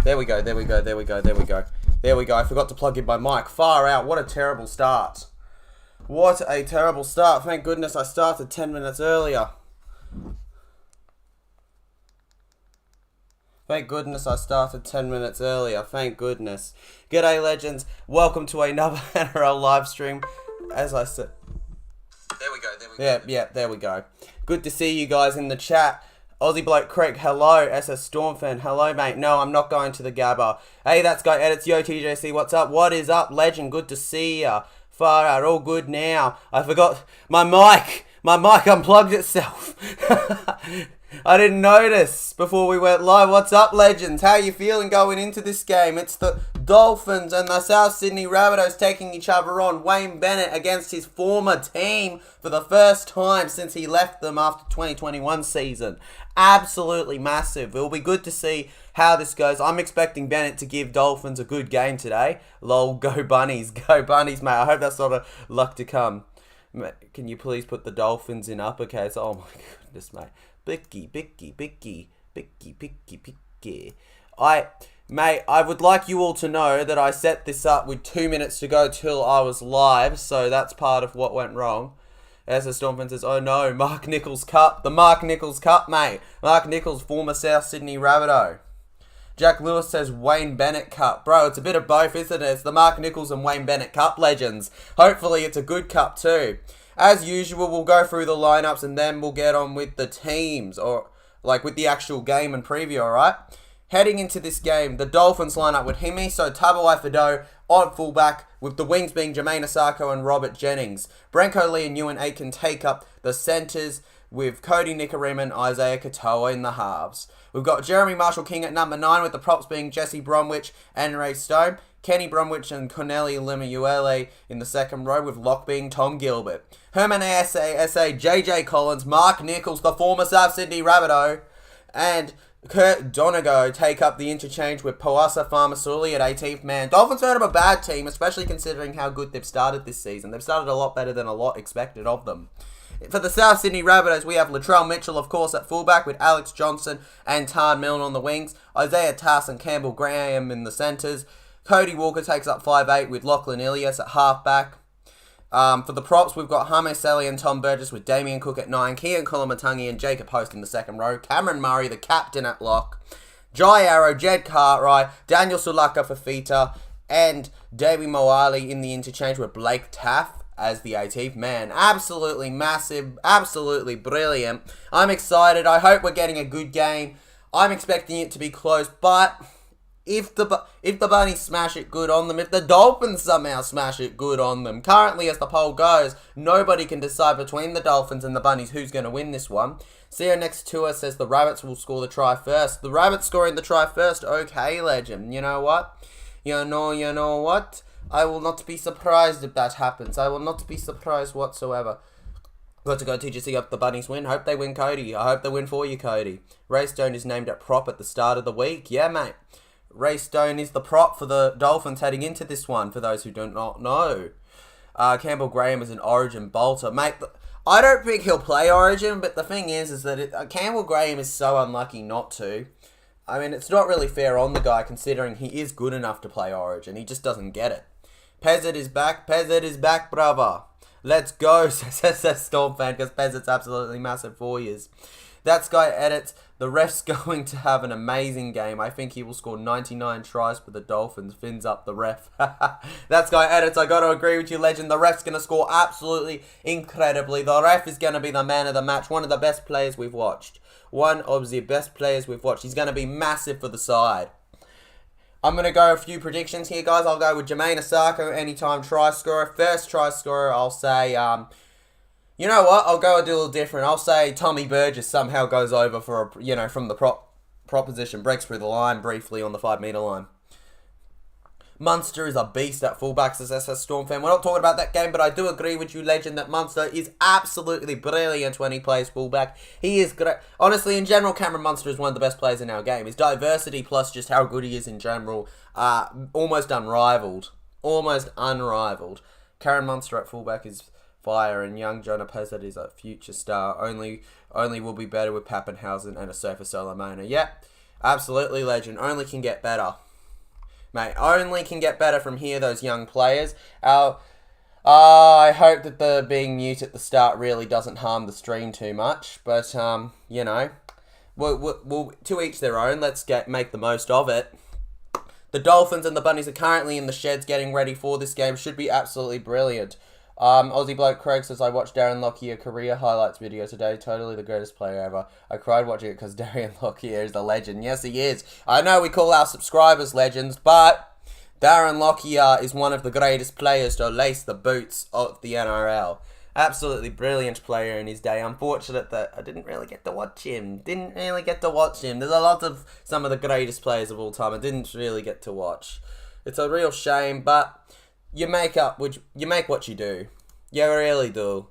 There we go. I forgot to plug in my mic. Far out. What a terrible start. Thank goodness I started 10 minutes earlier. Thank goodness. G'day, legends. Welcome to another NRL live stream. As I said... There we go. Yeah, there we go. Good to see you guys in the chat. Aussie Bloke Craig, hello. SS Storm fan, hello mate. No, I'm not going to the Gabba. Hey, that's Guy Edits. Yo, TJC, what's up? What is up, legend? Good to see ya. Far out, all good now. I forgot my mic. My mic unplugged itself. I didn't notice before we went live. What's up, legends? How you feeling going into this game? It's the Dolphins and the South Sydney Rabbitohs taking each other on. Wayne Bennet against his former team for the first time since he left them after 2021 season. Absolutely massive. It'll be good to see how this goes. I'm expecting Bennett to give Dolphins a good game today. Lol, go Bunnies. Go Bunnies, mate. I hope that's not a luck to come. Can you please put the Dolphins in uppercase? Oh my goodness, mate. Bicky. Mate, I would like you all to know that I set this up with 2 minutes to go till I was live, so that's part of what went wrong. As the Stormfan says, oh no, Mark Nichols Cup. The Mark Nichols Cup, mate. Mark Nichols, former South Sydney Rabbitoh. Jack Lewis says Wayne Bennet Cup. Bro, it's a bit of both, isn't it? It's the Mark Nichols and Wayne Bennet Cup legends. Hopefully it's a good cup too. As usual, we'll go through the lineups and then we'll get on with the teams, or like with the actual game and preview, alright? Heading into this game, the Dolphins lineup with Himiso Tabuai-Fidow on fullback, with the wings being Jermaine Asako and Robert Jennings. Branko Lee and Ewan Aiken take up the centres, with Cody Nikorima and Isaiah Katoa in the halves. We've got Jeremy Marshall-King at number 9, with the props being Jesse Bromwich and Ray Stone. Kenny Bromwich and Corneli Lemuele in the second row, with lock being Tom Gilbert. Herman ASA, JJ Collins, Mark Nichols, the former South Sydney Rabbitoh, and Kurt Donegal take up the interchange with Poasa Farmasuli at 18th man. Dolphins aren't a bad team, especially considering how good they've started this season. They've started a lot better than a lot expected of them. For the South Sydney Rabbitohs, we have Latrell Mitchell, of course, at fullback, with Alex Johnson and Tard Milne on the wings. Isaiah Tass and Campbell Graham in the centres. Cody Walker takes up 5'8", with Lachlan Ilias at halfback. For the props, we've got Hame Sally and Tom Burgess, with Damien Cook at 9, Kian Kolomatangi and Jacob Host in the second row, Cameron Murray, the captain, at lock, Jai Arrow, Jed Cartwright, Daniel Sulaka Fafita, and Davey Moali in the interchange with Blake Taff as the 18th man. Absolutely massive, absolutely brilliant. I'm excited. I hope we're getting a good game. I'm expecting it to be close, but if the Bunnies smash it good on them, if the Dolphins somehow smash it good on them, currently as the poll goes, nobody can decide between the Dolphins and the Bunnies who's going to win this one. Sierra next to us says the Rabbits will score the try first. The Rabbits scoring the try first? Okay, legend. You know what? You know what? I will not be surprised if that happens. I will not be surprised whatsoever. Got to go TGC up the Bunnies win. Hope they win, Cody. I hope they win for you, Cody. Ray Stone is named at prop at the start of the week. Yeah, mate. Ray Stone is the prop for the Dolphins heading into this one, for those who do not know. Campbell Graham is an Origin bolter. Mate, I don't think he'll play Origin, but the thing is that Campbell Graham is so unlucky not to. I mean, it's not really fair on the guy, considering he is good enough to play Origin. He just doesn't get it. Pezzett is back. Pezzett is back, brother. Let's go, says Storm fan, because Pezzett's absolutely massive for years. That guy edits. The ref's going to have an amazing game. I think he will score 99 tries for the Dolphins. Fins up the ref. That guy edits. I got to agree with you, legend. The ref's going to score absolutely incredibly. The ref is going to be the man of the match. One of the best players we've watched. One of the best players we've watched. He's going to be massive for the side. I'm going to go a few predictions here, guys. I'll go with Jermaine Asako, anytime try scorer. First try scorer, I'll say... you know what? I'll go a little different. I'll say Tommy Burgess somehow goes over for from the prop position, breaks through the line briefly on the 5 metre line. Munster is a beast at fullback, says SS Storm fan. We're not talking about that game, but I do agree with you, legend, that Munster is absolutely brilliant when he plays fullback. He is great. Honestly, in general, Cameron Munster is one of the best players in our game. His diversity plus just how good he is in general, almost unrivaled. Almost unrivaled. Cameron Munster at fullback is fire, and young Jonah Pezzett is a future star. Only will be better with Pappenhausen and a Sofa Solomona. Yep. Absolutely legend. Only can get better. Mate, only can get better from here, those young players. I hope that the being mute at the start really doesn't harm the stream too much. But, you know, we'll to each their own. Let's make the most of it. The Dolphins and the Bunnies are currently in the sheds getting ready for this game. Should be absolutely brilliant. Aussie bloke Craig says, I watched Darren Lockyer career highlights video today. Totally the greatest player ever. I cried watching it because Darren Lockyer is a legend. Yes, he is. I know we call our subscribers legends, but Darren Lockyer is one of the greatest players to lace the boots of the NRL. Absolutely brilliant player in his day. Unfortunate that I didn't really get to watch him. There's a lot of some of the greatest players of all time I didn't really get to watch. It's a real shame, but you make what you do. You really do.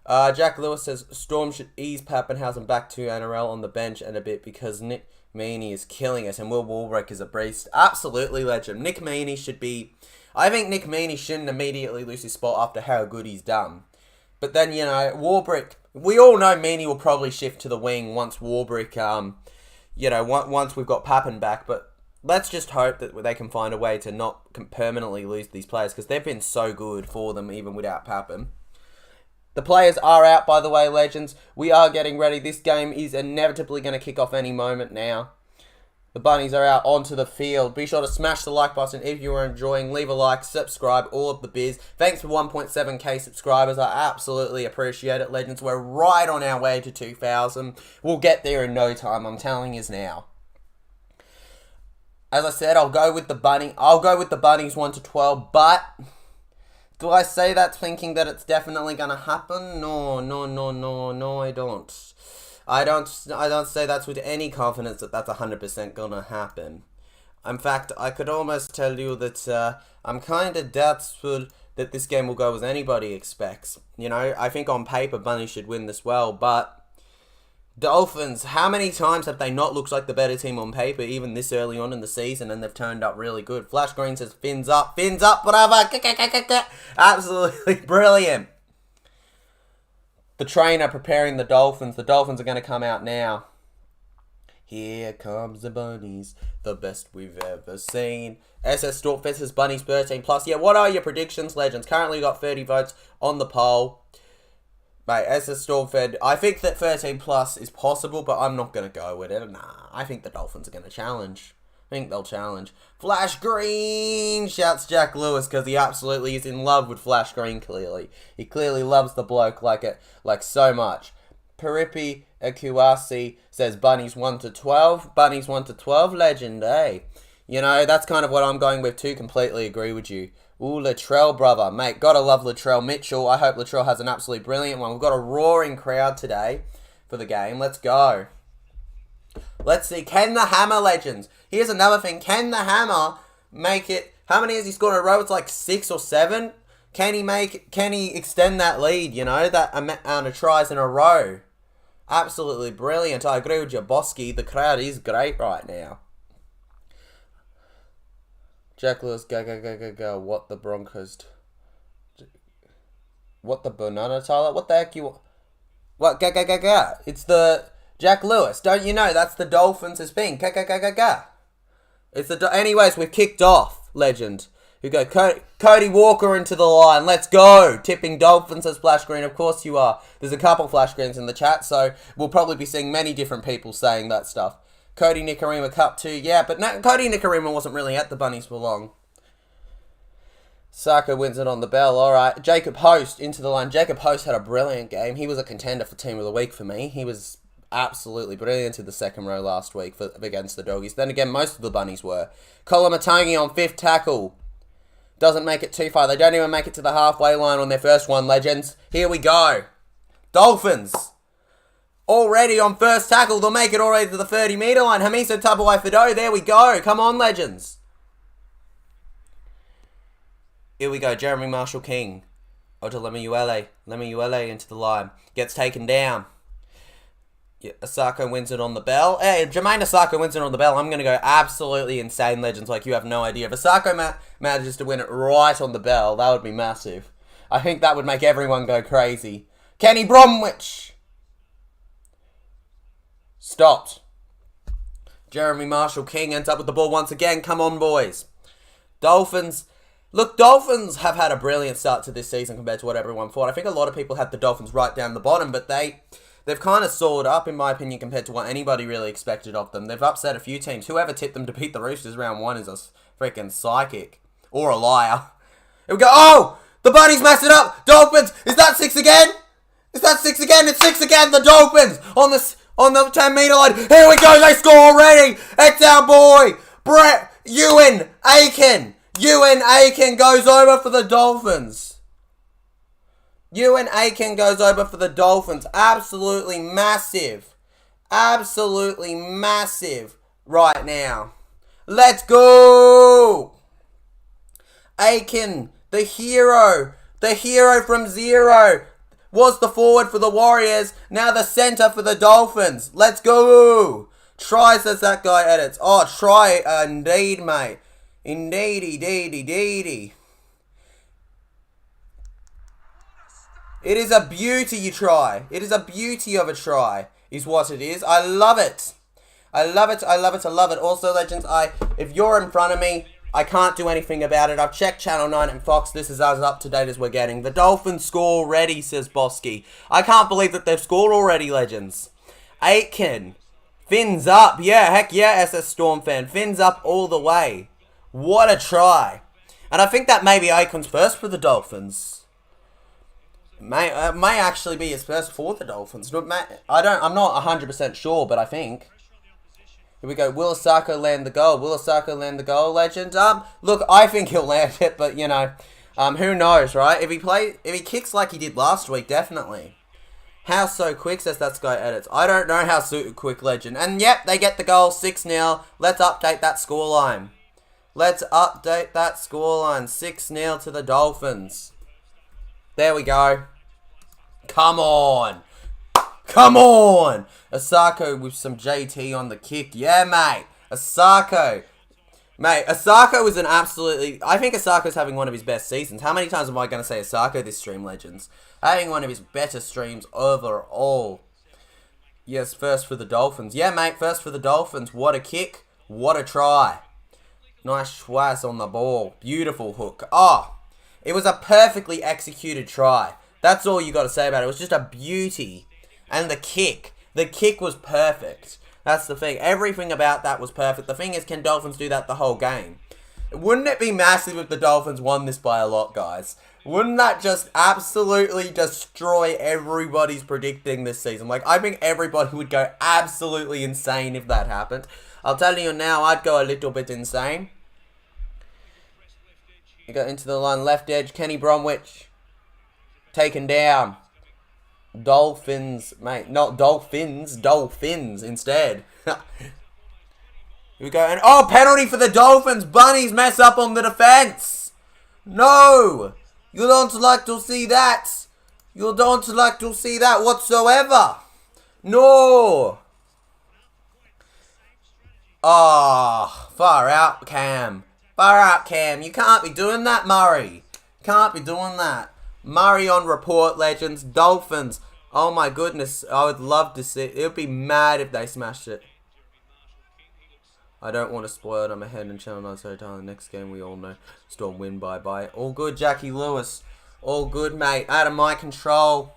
Jack Lewis says, Storm should ease Pappenhausen back to NRL on the bench and a bit because Nick Meaney is killing it and Will Warbrick is a beast. Absolutely legend. Nick Meaney should be... I think Nick Meaney shouldn't immediately lose his spot after how good he's done. But then, you know, Warbrick... We all know Meaney will probably shift to the wing once Warbrick, once we've got Pappen back, but... Let's just hope that they can find a way to not permanently lose these players because they've been so good for them even without Pappen. The players are out, by the way, legends. We are getting ready. This game is inevitably going to kick off any moment now. The Bunnies are out onto the field. Be sure to smash the like button if you are enjoying. Leave a like, subscribe, all of the biz. Thanks for 1.7k subscribers. I absolutely appreciate it, legends. We're right on our way to 2,000. We'll get there in no time, I'm telling you now. As I said, I'll go with the Bunnies 1 to 12, but do I say that thinking that it's definitely going to happen? No, I don't. I don't say that with any confidence that that's 100% going to happen. In fact, I could almost tell you that I'm kind of doubtful that this game will go as anybody expects. You know, I think on paper Bunnies should win this well, but Dolphins, how many times have they not looked like the better team on paper, even this early on in the season, and they've turned up really good? Flash Green says, fins up, bravo, absolutely brilliant. The trainer preparing the Dolphins. The Dolphins are going to come out now. Here comes the Bunnies, the best we've ever seen. SS Stormfest says Bunnies 13+. Yeah, what are your predictions, legends? Currently got 30 votes on the poll. Mate, SS Stormfed, I think that 13+ is possible, but I'm not going to go with it. Nah, I think the Dolphins are going to challenge. I think they'll challenge. Flash Green, shouts Jack Lewis, because he absolutely is in love with Flash Green, clearly. He clearly loves the bloke like so much. Peripi Ekuasi says Bunnies 1 to 12. Bunnies 1 to 12, legend, eh? You know, that's kind of what I'm going with too. Completely agree with you. Ooh, Latrell, brother. Mate, gotta love Latrell Mitchell. I hope Latrell has an absolutely brilliant one. We've got a roaring crowd today for the game. Let's go. Let's see. Can the Hammer, legends? Here's another thing. Can the Hammer make it... How many has he scored in a row? It's like 6 or 7. Can he extend that lead, you know? That amount of tries in a row. Absolutely brilliant. I agree with you, Bosky. The crowd is great right now. Jack Lewis, go. What the Broncos? What the banana, Tyler? What the heck you want? What, go. It's the Jack Lewis. Don't you know that's the Dolphins' thing? Go. It's the... Anyways, we've kicked off, legend. We go Cody Walker into the line. Let's go. Tipping Dolphins as Flash Green. Of course you are. There's a couple Flash Greens in the chat, so we'll probably be seeing many different people saying that stuff. Cody Nicarima Cup 2, yeah, but no, Cody Nicarima wasn't really at the Bunnies for long. Sarko wins it on the bell, alright. Jacob Host into the line. Jacob Host had a brilliant game. He was a contender for Team of the Week for me. He was absolutely brilliant in the second row last week against the Doggies. Then again, most of the Bunnies were. Kolomatangi on 5th tackle. Doesn't make it too far. They don't even make it to the halfway line on their first one, legends. Here we go. Dolphins. Already on first tackle, they'll make it already to the 30-metre line. Hamiso Tabuai-Fidow, there we go. Come on, legends. Here we go, Jeremy Marshall-King. Oto Lemuele into the line. Gets taken down. Yeah, Asako wins it on the bell. Hey, Jermaine Asako wins it on the bell. I'm going to go absolutely insane, legends, like you have no idea. If Asako manages to win it right on the bell, that would be massive. I think that would make everyone go crazy. Kenny Bromwich. Stopped. Jeremy Marshall-King ends up with the ball once again. Come on, boys. Dolphins. Look, Dolphins have had a brilliant start to this season compared to what everyone thought. I think a lot of people had the Dolphins right down the bottom, but they've kind of soared up, in my opinion, compared to what anybody really expected of them. They've upset a few teams. Whoever tipped them to beat the Roosters round 1 is a freaking psychic. Or a liar. Here we go. Oh! The Bunnies messed it up! Dolphins! Is that 6 again? Is that 6 again? It's 6 again! The Dolphins! On the 10-metre line. Here we go! They score already! It's our boy! Brett Ewan Aiken! Ewan Aiken goes over for the Dolphins. Ewan Aiken goes over for the Dolphins. Absolutely massive. Absolutely massive right now. Let's go! Aiken, the hero from zero, was the forward for the Warriors, now the centre for the Dolphins. Let's go! Try, says that guy edits. Oh, try indeed, mate. Indeedy. It is a beauty, you try. It is a beauty of a try, is what it is. I love it. I love it. Also, legends, if you're in front of me, I can't do anything about it. I've checked Channel 9 and Fox. This is as up to date as we're getting. The Dolphins score already, says Bosky. I can't believe that they've scored already, legends. Aitken. Fins up. Yeah, heck yeah, SS Storm fan. Fins up all the way. What a try. And I think that may be Aiken's first for the Dolphins. May actually be his first for the Dolphins. I'm not 100% sure, but I think. Here we go. Will Osako land the goal? Legend? Look, I think he'll land it, but you know, who knows, right? If he kicks like he did last week, definitely. How so quick, says that guy edits. I don't know how so quick, legend. And yep, they get the goal, 6-0. Let's update that scoreline. 6-0 to the Dolphins. There we go. Come on. Osako with some JT on the kick. Yeah, mate. Osako. Mate, Osako was an absolutely... I think Osako's having one of his best seasons. How many times am I going to say Osako this stream, legends? Having one of his better streams overall. Yes, first for the Dolphins. Yeah, mate, first for the Dolphins. What a kick. What a try. Nice schwass on the ball. Beautiful hook. Oh, it was a perfectly executed try. That's all you got to say about it. It was just a beauty. And the kick. The kick was perfect. That's the thing. Everything about that was perfect. The thing is, can Dolphins do that the whole game? Wouldn't it be massive if the Dolphins won this by a lot, guys? Wouldn't that just absolutely destroy everybody's predicting this season? Like, I think everybody would go absolutely insane if that happened. I'll tell you now, I'd go a little bit insane. You go into the line, left edge, Kenny Bromwich. Taken down. Dolphins, mate, not Dolphins, Dolphins instead. Here we go, and oh, penalty for the Dolphins. Bunnies mess up on the defense. No, you don't like to see that. You don't like to see that whatsoever. No. Oh, far out, Cam. Far out, Cam. You can't be doing that, Murray. Can't be doing that. Murray on report, legends. Dolphins. Oh my goodness. I would love to see. It would be mad if they smashed it. I don't want to spoil it. I'm ahead in Channel 9 so time. The next game we all know. Storm win bye. All good, Jackie Lewis. All good, mate. Out of my control.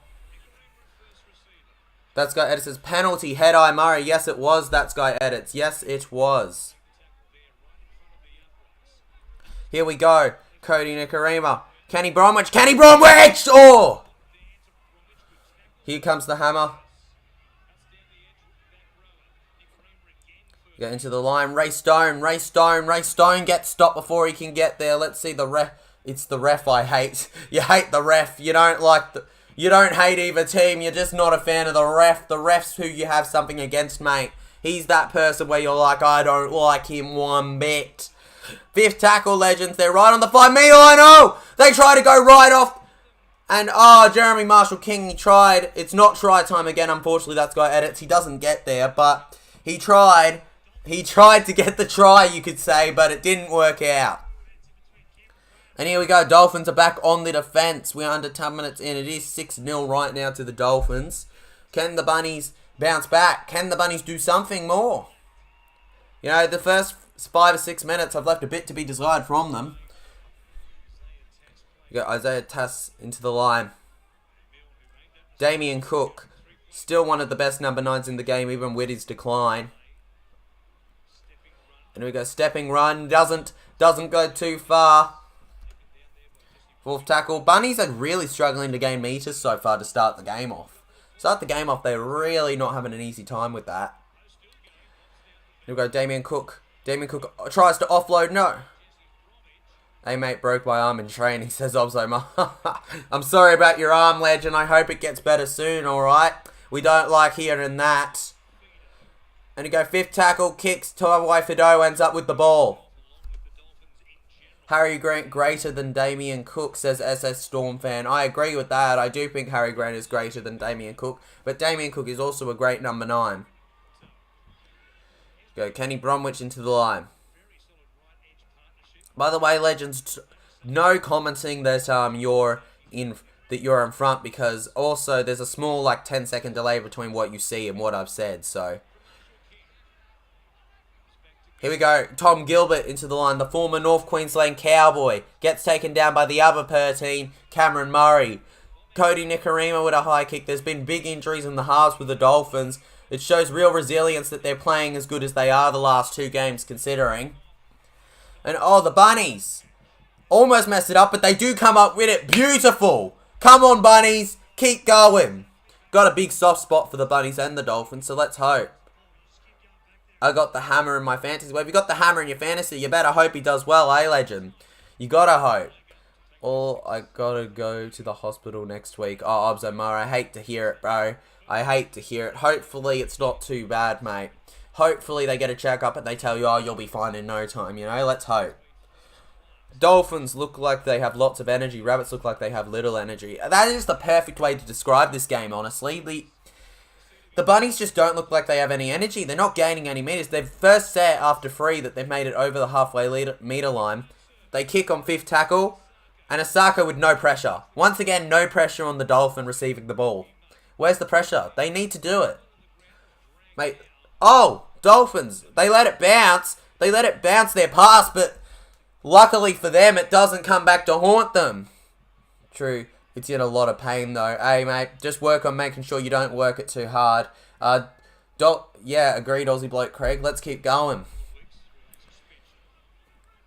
That's guy edits says penalty. Head-eye Murray. Yes, it was. That's guy edits. Yes, it was. Here we go. Cody Nikarima. Kenny Bromwich. Kenny Bromwich! Oh! Here comes the hammer. Get into the line. Ray Stone. Ray Stone gets stopped before he can get there. Let's see the ref. It's the ref I hate. You hate the ref. You don't like the... You don't hate either team. You're just not a fan of the ref. The ref's who you have something against, mate. He's that person where you're like, I don't like him one bit. Fifth tackle, legends. They're right on the 5-metre line. Oh! They try to go right off. And, oh, Jeremy Marshall-King, he tried. It's not try time again, unfortunately. That's guy edits. He doesn't get there, but he tried. He tried to get the try, you could say, but it didn't work out. And here we go. Dolphins are back on the defence. We're under 10 minutes in. It is 6-0 right now to the Dolphins. Can the Bunnies bounce back? Can the Bunnies do something more? You know, the first 5 or 6 minutes, I've left a bit to be desired from them. You got Isaiah Tass into the line. Damien Cook, still one of the best number 9s in the game, even with his decline. And we go stepping run, doesn't go too far. Fourth tackle. Bunnies are really struggling to gain meters so far to start the game off. They're really not having an easy time with that. Here we go, Damien Cook. Damien Cook tries to offload, no. Hey mate, broke my arm in training, says Obzoma. I'm sorry about your arm, legend. I hope it gets better soon, alright? We don't like hearing that. And you go fifth tackle, kicks, Tuavai Fido ends up with the ball. Harry Grant greater than Damien Cook, says SS Storm fan. I agree with that. I do think Harry Grant is greater than Damien Cook. But Damien Cook is also a great number 9. Go Kenny Bromwich into the line. By the way, legends, no commenting that you're in front, because also there's a small 10-second delay between what you see and what I've said. So here we go. Tom Gilbert into the line. The former North Queensland Cowboy gets taken down by the other 13, Cameron Murray. Cody Nikorima with a high kick. There's been big injuries in the halves with the Dolphins. It shows real resilience that they're playing as good as they are the last 2 games considering. And oh, the Bunnies almost messed it up, but they do come up with it. Beautiful. Come on, Bunnies. Keep going. Got a big soft spot for the Bunnies and the Dolphins, so let's hope. I got the hammer in my fantasy. Well, if you got the hammer in your fantasy, you better hope he does well, eh, legend? You gotta hope. Or I gotta go to the hospital next week. Oh, Obzomar, I hate to hear it, bro. I hate to hear it. Hopefully it's not too bad, mate. Hopefully they get a checkup and they tell you, oh, you'll be fine in no time, you know? Let's hope. Dolphins look like they have lots of energy. Rabbits look like they have little energy. That is the perfect way to describe this game, honestly. The Bunnies just don't look like they have any energy. They're not gaining any meters. They've first set after 3 that they've made it over the halfway meter line. They kick on 5th tackle. And Asako with no pressure. Once again, no pressure on the Dolphin receiving the ball. Where's the pressure? They need to do it. Mate. Oh, Dolphins. They let it bounce. They let it bounce their pass, but luckily for them, it doesn't come back to haunt them. True. It's in a lot of pain, though. Hey, mate, just work on making sure you don't work it too hard. Yeah, agreed, Aussie bloke Craig. Let's keep going.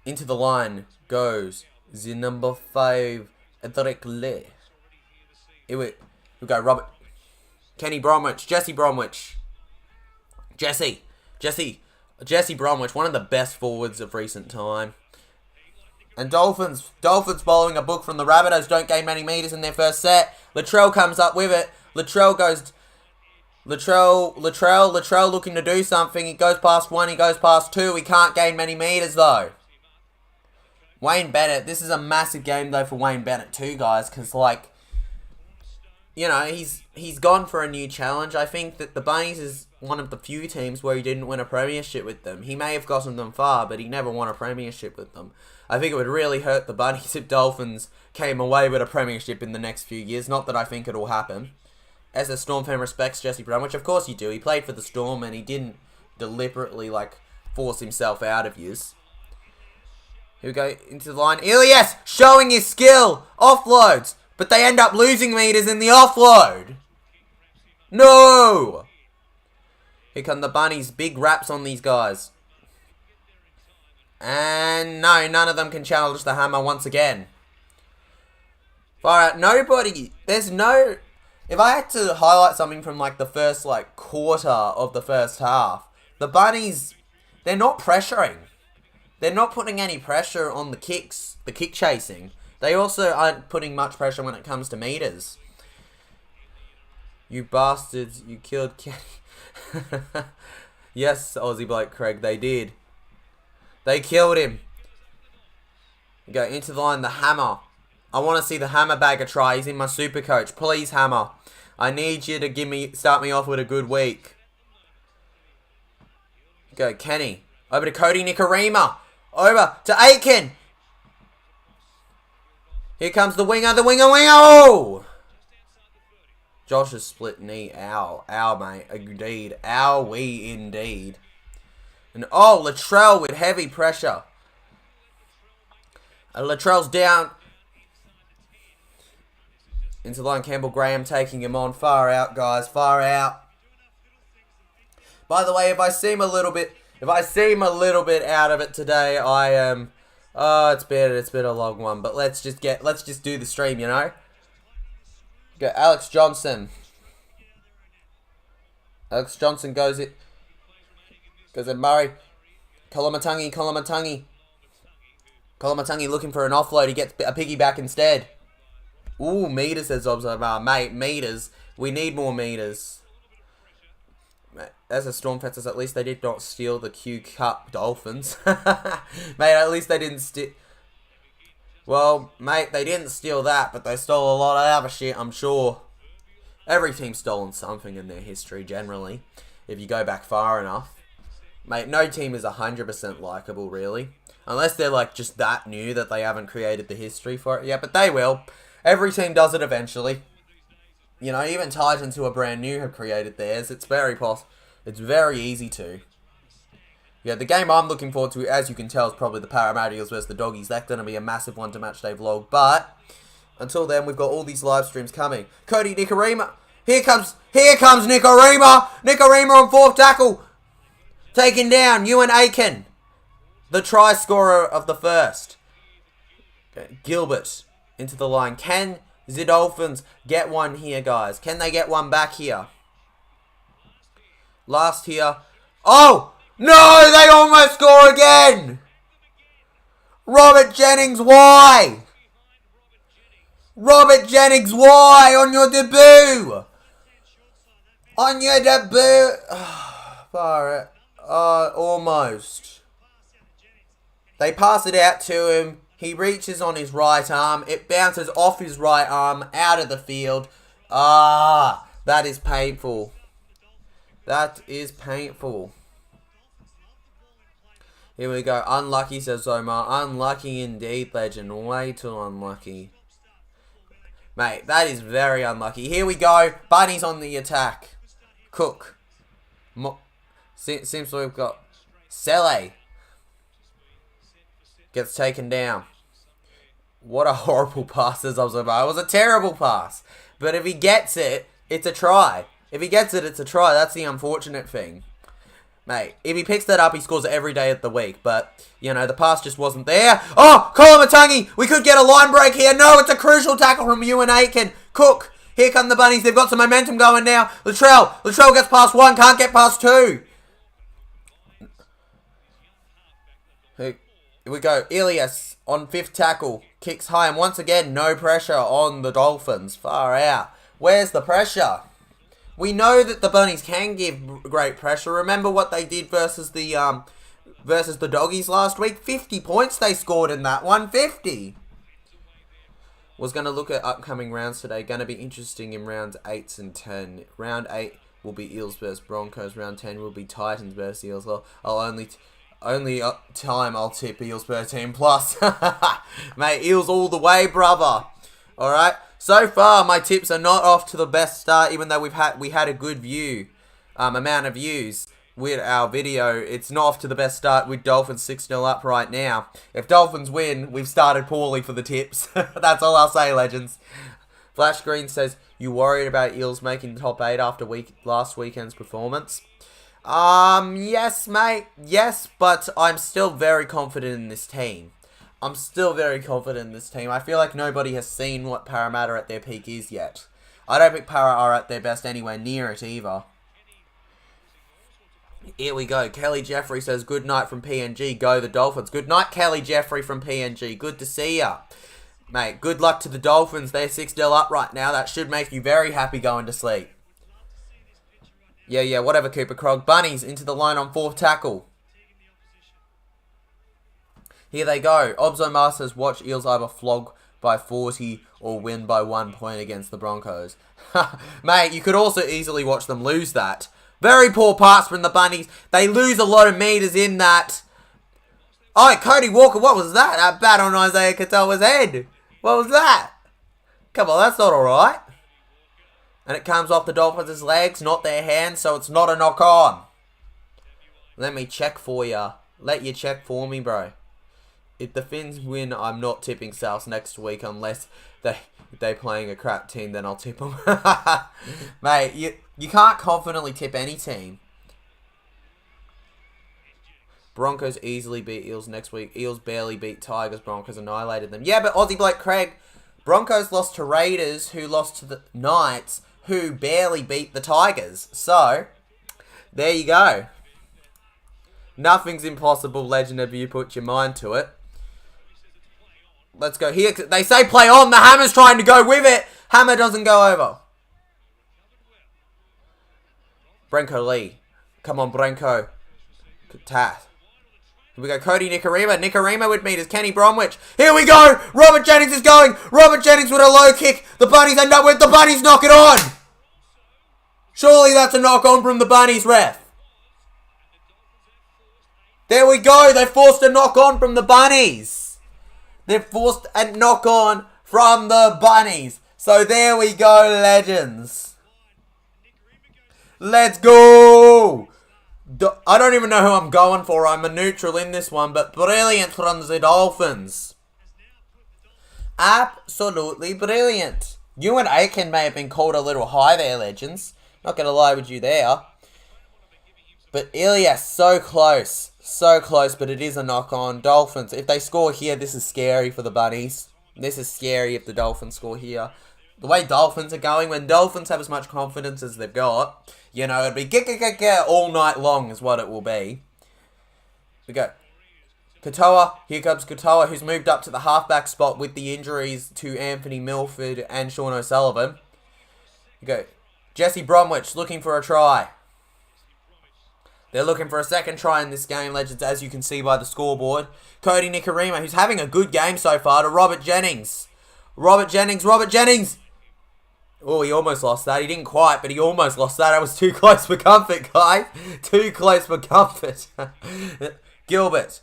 Into the line goes the number 5, Edric Le. Here we go, Robert. Kenny Bromwich. Jesse Bromwich. Jesse Bromwich, one of the best forwards of recent time. And Dolphins following a book from the Rabbitohs, don't gain many meters in their first set. Latrell comes up with it. Latrell looking to do something. He goes past 1, he goes past 2. He can't gain many meters though. Wayne Bennet, this is a massive game though for Wayne Bennet too, guys, because you know, he's gone for a new challenge. I think that the Bunnies is one of the few teams where he didn't win a premiership with them. He may have gotten them far, but he never won a premiership with them. I think it would really hurt the Bunnies if Dolphins came away with a premiership in the next few years. Not that I think it'll happen. As a Storm fan respects Jesse Brown, which of course you do. He played for the Storm and he didn't deliberately force himself out of use. Here we go into the line. Ilias showing his skill. Offloads. But they end up losing meters in the offload. No! Here come the Bunnies. Big raps on these guys. And no, none of them can challenge the hammer once again. Alright, nobody. There's no... If I had to highlight something from the first quarter of the first half, the Bunnies, they're not pressuring. They're not putting any pressure on the kicks, the kick chasing. They also aren't putting much pressure when it comes to meters. You bastards, you killed Kenny. Yes, Aussie bloke Craig, they did. They killed him. You go into the line, the hammer. I want to see the hammer bagger try. He's in my super coach. Please, hammer. I need you to start me off with a good week. Go, Kenny. Over to Cody Nikorima. Over to Aiken. Here comes the winger. Oh! Josh's split knee. Ow. Ow, mate. Indeed. Owie, indeed. And oh, Latrell with heavy pressure. Latrell's down. Into the line, Campbell Graham taking him on. Far out, guys. Far out. By the way, if I seem a little bit out of it today, I am. Oh, it's been a long one. But let's just do the stream, you know. Go, Alex Johnson. Alex Johnson goes in Murray. Kolomatangi. Kolomatangi looking for an offload. He gets a piggyback instead. Ooh, meters, says Observer. Mate, meters. We need more meters. As a Storm Fencers, at least they did not steal the Q Cup Dolphins. Mate, at least they didn't steal... Well, mate, they didn't steal that, but they stole a lot of other shit, I'm sure. Every team's stolen something in their history, generally. If you go back far enough. Mate, no team is 100% likeable, really. Unless they're, like, just that new that they haven't created the history for it yet. But they will. Every team does it eventually. You know, even Titans, who are brand new, have created theirs. It's very It's very easy to. Yeah, the game I'm looking forward to, as you can tell, is probably the Parramatta Eels versus the Doggies. That's going to be a massive one to match day vlog. But until then, we've got all these live streams coming. Cody Nikorima. Here comes Nikorima. Nikorima on fourth tackle. Taken down. Ewan Aiken. The try scorer of the first. Okay, Gilbert into the line. Can the Dolphins get one here, guys? Can they get one back here? Last here. Oh! No! They almost score again! Robert Jennings, why? Robert Jennings, why? On your debut! On your debut! Far almost. They pass it out to him. He reaches on his right arm. It bounces off his right arm, out of the field. Ah, that is painful. That is painful. Here we go. Unlucky, says Omar. Unlucky indeed, legend. Way too unlucky. Mate, that is very unlucky. Here we go. Bunnies on the attack. Cook. Seems we've got Sele. Gets taken down. What a horrible pass, as Observer. It was a terrible pass. But if he gets it, it's a try. If he gets it, it's a try. That's the unfortunate thing. Mate, if he picks that up, he scores every day of the week. But, you know, the pass just wasn't there. Oh, Kolomatangi! We could get a line break here. No, it's a crucial tackle from Ewan Aiken. Cook. Here come the Bunnies. They've got some momentum going now. Latrell gets past one. Can't get past two. Here we go. Ilias on fifth tackle. Kicks high. And once again, no pressure on the Dolphins. Far out. Where's the pressure? We know that the Bunnies can give great pressure. Remember what they did versus the Doggies last week? 50 points they scored in that one. 50. Was going to look at upcoming rounds today. Going to be interesting in rounds 8 and 10. Round 8 will be Eels versus Broncos. Round 10 will be Titans versus Eels. I'll only time I'll tip Eels per team plus. Mate, Eels all the way, brother. Alright. So far, my tips are not off to the best start, even though we had a good amount of views with our video. It's not off to the best start with Dolphins 6-0 up right now. If Dolphins win, we've started poorly for the tips. That's all I'll say, legends. Flash Green says, you worried about Eels making the top 8 after last weekend's performance? Yes, mate. Yes, but I'm still very confident in this team. I feel like nobody has seen what Parramatta at their peak is yet. I don't think Para are at their best anywhere near it either. Here we go. Kelly Jeffrey says, good night from PNG. Go the Dolphins. Good night, Kelly Jeffrey from PNG. Good to see ya. Mate, good luck to the Dolphins. They're 6-0 up right now. That should make you very happy going to sleep. Yeah, whatever, Cooper Krog. Bunnies into the line on fourth tackle. Here they go. Obzo Masters, watch Eels either flog by 40 or win by 1 point against the Broncos. Mate, you could also easily watch them lose that. Very poor pass from the Bunnies. They lose a lot of meters in that. Oh, Cody Walker, what was that? That bat on Isaiah Katoa's head. What was that? Come on, that's not alright. And it comes off the Dolphins' legs, not their hands, so it's not a knock on. Let me check for ya. Let you check for me, bro. If the Finns win, I'm not tipping South next week unless they playing a crap team, then I'll tip them. Mate, you can't confidently tip any team. Broncos easily beat Eels next week. Eels barely beat Tigers. Broncos annihilated them. Yeah, but Aussie bloke Craig, Broncos lost to Raiders, who lost to the Knights, who barely beat the Tigers. So, there you go. Nothing's impossible, legend, if you put your mind to it. Let's go here. They say play on. The Hammer's trying to go with it. Hammer doesn't go over. Brenko Lee. Come on, Brenko. Tath. Here we go. Cody Nicarima. Nicarima with meters. Kenny Bromwich. Here we go. Robert Jennings is going. Robert Jennings with a low kick. The Bunnies end up with. The Bunnies knock it on. Surely that's a knock on from the Bunnies ref. There we go. They forced a knock on from the Bunnies. They forced a knock on from the Bunnies. So there we go, legends. Let's go. I don't even know who I'm going for. I'm a neutral in this one, but brilliant from the Dolphins. Absolutely brilliant. You and Aiken may have been called a little high there, legends. Not going to lie with you there. But Ilias, so close. So close, but it is a knock-on. Dolphins, if they score here, this is scary for the Bunnies. This is scary if the Dolphins score here. The way Dolphins are going, when Dolphins have as much confidence as they've got, you know, it'll be get all night long is what it will be. We go. Katoa, here comes Katoa, who's moved up to the halfback spot with the injuries to Anthony Milford and Sean O'Sullivan. We go. Jesse Bromwich looking for a try. They're looking for a second try in this game, legends, as you can see by the scoreboard. Cody Nicarima, who's having a good game so far, to Robert Jennings. Robert Jennings. Oh, he almost lost that. He didn't quite, but he almost lost that. That was too close for comfort, guys. Too close for comfort. Gilbert.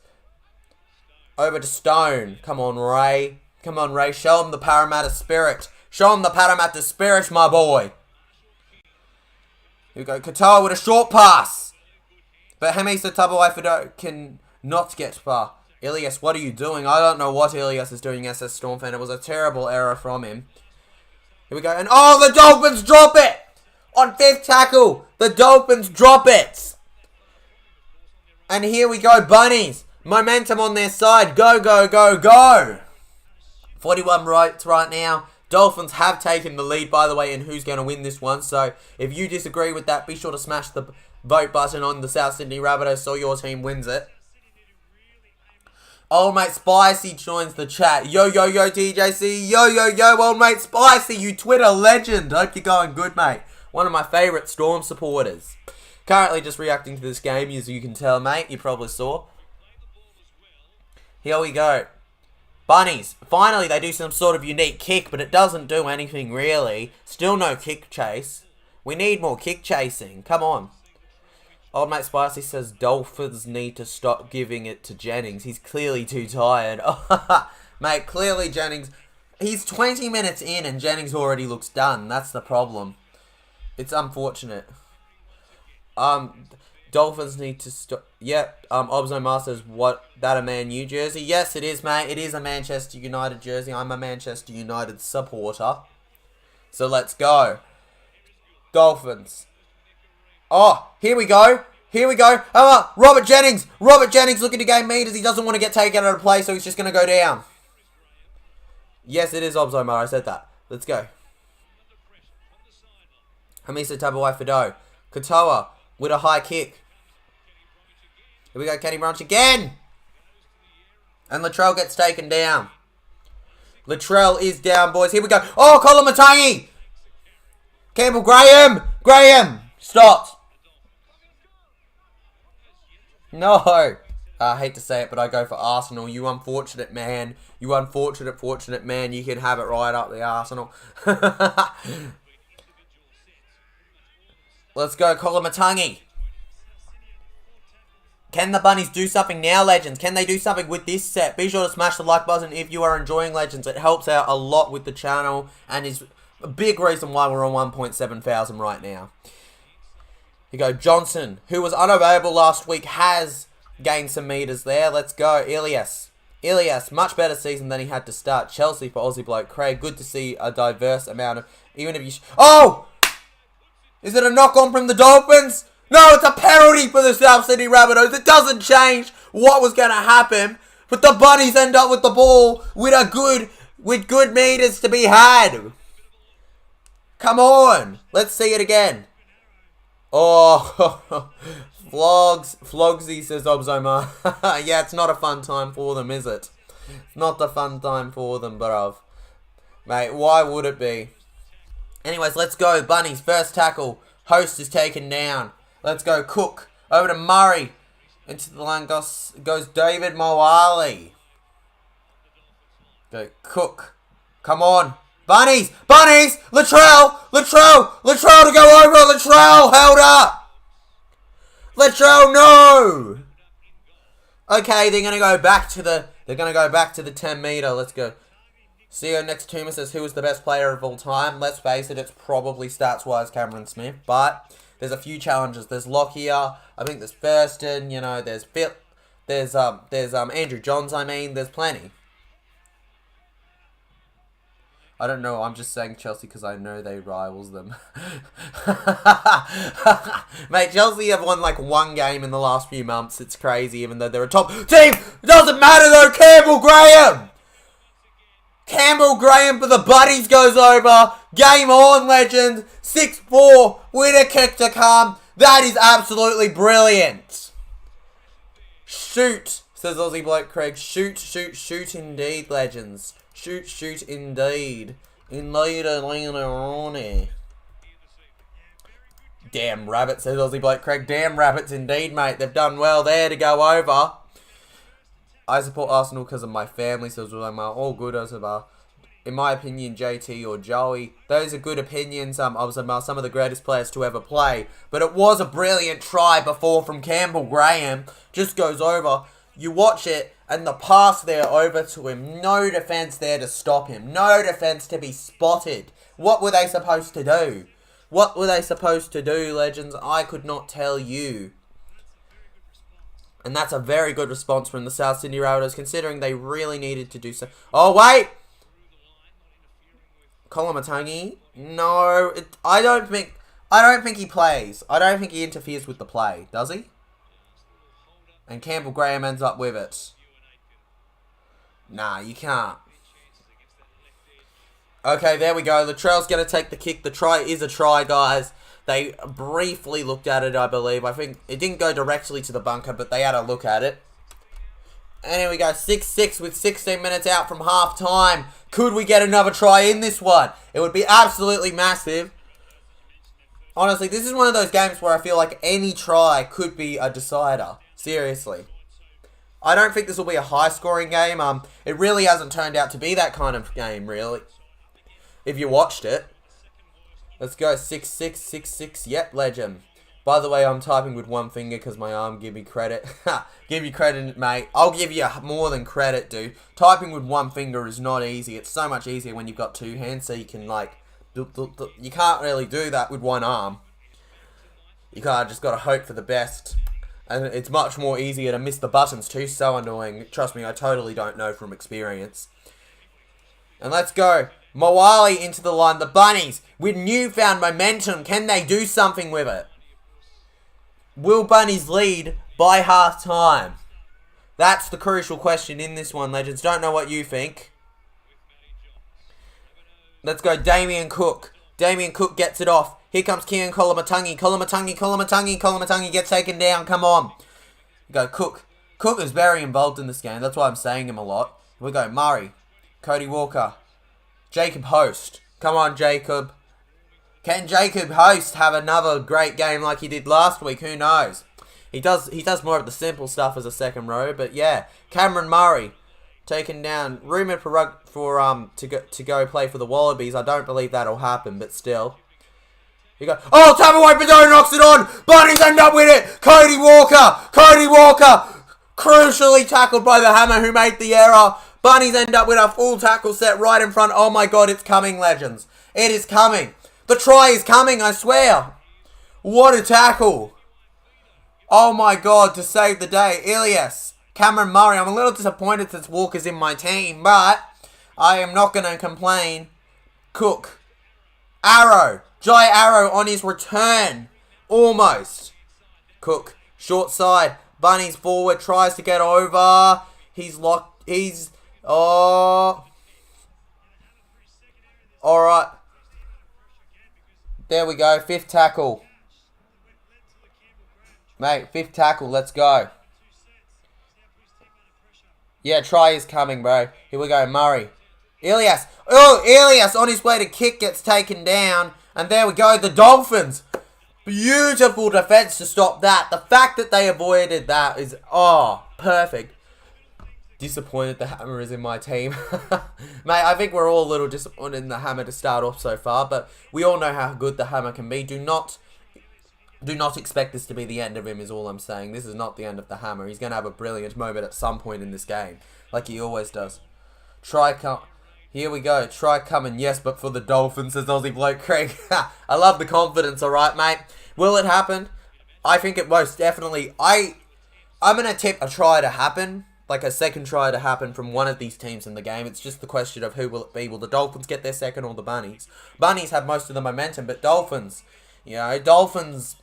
Over to Stone. Come on, Ray. Come on, Ray. Show him the Parramatta spirit. Show him the Parramatta spirit, my boy. Here we go. Katoa with a short pass. But Hamisa Tabuai-Fido can not get far. Ilias, what are you doing? I don't know what Ilias is doing, SS Storm fan. It was a terrible error from him. Here we go. And oh, the Dolphins drop it! On fifth tackle, the Dolphins drop it! And here we go, Bunnies. Momentum on their side. Go, go, go, go! 41 rights right now. Dolphins have taken the lead, by the way, in who's going to win this one. So, if you disagree with that, be sure to smash the vote button on the South Sydney Rabbitohs so your team wins it. Old mate Spicy joins the chat. Yo, yo, yo, TJC. Yo, yo, yo, old mate Spicy, you Twitter legend. Hope you're going good, mate. One of my favourite Storm supporters. Currently just reacting to this game, as you can tell, mate. You probably saw. Here we go. Bunnies. Finally, they do some sort of unique kick, but it doesn't do anything, really. Still no kick chase. We need more kick chasing. Come on. Old mate Spicy says Dolphins need to stop giving it to Jennings. He's clearly too tired. Mate, clearly Jennings... He's 20 minutes in and Jennings already looks done. That's the problem. It's unfortunate. Dolphins need to stop... Yep, Obzo Masters, what? That a Man U jersey? Yes, it is, mate. It is a Manchester United jersey. I'm a Manchester United supporter. So let's go. Dolphins. Oh, here we go. Here we go. Robert Jennings. Robert Jennings looking to gain meters. He doesn't want to get taken out of play, so he's just going to go down. Yes, it is Obzomar. I said that. Let's go. Hamisa Tabuai-Fido. Katoa with a high kick. Here we go. Kenny Branch again. And Latrell gets taken down. Latrell is down, boys. Here we go. Oh, Colin Matangi. Campbell Graham. Graham. Stopped. No. I hate to say it, but I go for Arsenal. You unfortunate man. You fortunate man. You can have it right up the Arsenal. Let's go, Colin Matangi. Can the Bunnies do something now, legends? Can they do something with this set? Be sure to smash the like button if you are enjoying Legends. It helps out a lot with the channel and is a big reason why we're on 1.7 thousand right now. You go Johnson, who was unavailable last week, has gained some meters there. Let's go. Ilias, much better season than he had to start. Chelsea for Aussie bloke Craig. Good to see a diverse amount of... Even if you... Oh! Is it a knock-on from the Dolphins? No, it's a penalty for the South Sydney Rabbitohs. It doesn't change what was going to happen. But the Bunnies end up with the ball with good meters to be had. Come on. Let's see it again. Oh, Flogsy says Obzoma. Yeah, it's not a fun time for them, is it? It's not a fun time for them, bruv. Mate, why would it be? Anyways, let's go. Bunnies, first tackle. Host is taken down. Let's go. Cook. Over to Murray. Into the line goes David Moali. Go Cook. Come on. Bunnies! Latrell to go over! Latrell held up! Latrell, no! Okay, they're gonna go back to the 10 meter. Let's go. CEO next to me says who is the best player of all time. Let's face it, it's probably stats-wise Cameron Smith, but there's a few challenges. There's Lockyer, I think there's Thurston, you know, there's Phil, there's Andrew Johns, there's plenty. I don't know, I'm just saying Chelsea because I know they rivals them. Mate, Chelsea have won like one game in the last few months. It's crazy, even though they're a top team. It doesn't matter though, Campbell Graham for the Buddies goes over. Game on, legend. 6-4 with a kick to come. That is absolutely brilliant. Shoot, says Aussie bloke Craig. Shoot indeed, legends. Shoot indeed. Indeed, Ronnie. Damn rabbit, says Aussie bloke Craig. Damn rabbits indeed, mate. They've done well there to go over. I support Arsenal because of my family, says all good as well. In my opinion, JT or Joey, those are good opinions. Some of the greatest players to ever play. But it was a brilliant try before from Campbell Graham. Just goes over. You watch it, and the pass there over to him. No defence there to stop him. No defence to be spotted. What were they supposed to do? What were they supposed to do, legends? I could not tell you. And that's a very good response from the South Sydney Rabbitohs, considering they really needed to do so. Oh, wait! Kolomatangi? No, I don't think he plays. I don't think he interferes with the play, does he? And Campbell Graham ends up with it. Nah, you can't. Okay, there we go. Latrell's going to take the kick. The try is a try, guys. They briefly looked at it, I believe. I think it didn't go directly to the bunker, but they had a look at it. And here we go. 6-6 with 16 minutes out from half-time. Could we get another try in this one? It would be absolutely massive. Honestly, this is one of those games where I feel like any try could be a decider. Seriously. I don't think this will be a high-scoring game. It really hasn't turned out to be that kind of game, really. If you watched it. Let's go. 6-6, 6-6. Yep, legend. By the way, I'm typing with one finger because my arm give me credit. Give you credit, mate. I'll give you more than credit, dude. Typing with one finger is not easy. It's so much easier when you've got two hands, so you can, like... You can't really do that with one arm. You just got to hope for the best. And it's much more easier to miss the buttons too. So annoying. Trust me, I totally don't know from experience. And let's go. Moali into the line. The Bunnies, with newfound momentum, can they do something with it? Will Bunnies lead by half-time? That's the crucial question in this one, legends. Don't know what you think. Let's go, Damien Cook. Damien Cook gets it off. Here comes Kian Kolomatangi. Kolomatangi gets taken down. Come on. Go, Cook. Cook is very involved in this game. That's why I'm saying him a lot. Here we go, Murray. Cody Walker. Jacob Host. Come on, Jacob. Can Jacob Host have another great game like he did last week? Who knows? He does more of the simple stuff as a second row, but yeah. Cameron Murray taken down. Rumoured to go play for the Wallabies. I don't believe that'll happen, but still. You go. Oh, Tamalwa Badone knocks it on. Bunnies end up with it. Cody Walker. Crucially tackled by the Hammer who made the error. Bunnies end up with a full tackle set right in front. Oh my god, it's coming, legends. It is coming. The try is coming, I swear. What a tackle. Oh my god, to save the day. Ilias. Cameron Murray. I'm a little disappointed since Walker's in my team, but I am not going to complain. Cook. Arrow. Jai Arrow on his return. Almost. Cook. Short side. Bunny's forward. Tries to get over. He's locked. He's... Oh. Alright. There we go. 5th tackle. Mate, 5th tackle. Let's go. Yeah, try is coming, bro. Here we go. Murray. Ilias. Oh, Ilias on his way to kick gets taken down. And there we go. The Dolphins. Beautiful defense to stop that. The fact that they avoided that is, oh, perfect. Disappointed the Hammer is in my team. Mate, I think we're all a little disappointed in the Hammer to start off so far, but we all know how good the Hammer can be. Do not expect this to be the end of him is all I'm saying. This is not the end of the Hammer. He's going to have a brilliant moment at some point in this game, like he always does. Here we go. Try coming. Yes, but for the Dolphins, says Aussie Bloke Craig. I love the confidence, alright, mate. Will it happen? I think it most definitely. I'm going to tip a try to happen. Like a second try to happen from one of these teams in the game. It's just the question of who will it be. Will the Dolphins get their second or the Bunnies? Bunnies have most of the momentum, but Dolphins, you know, Dolphins,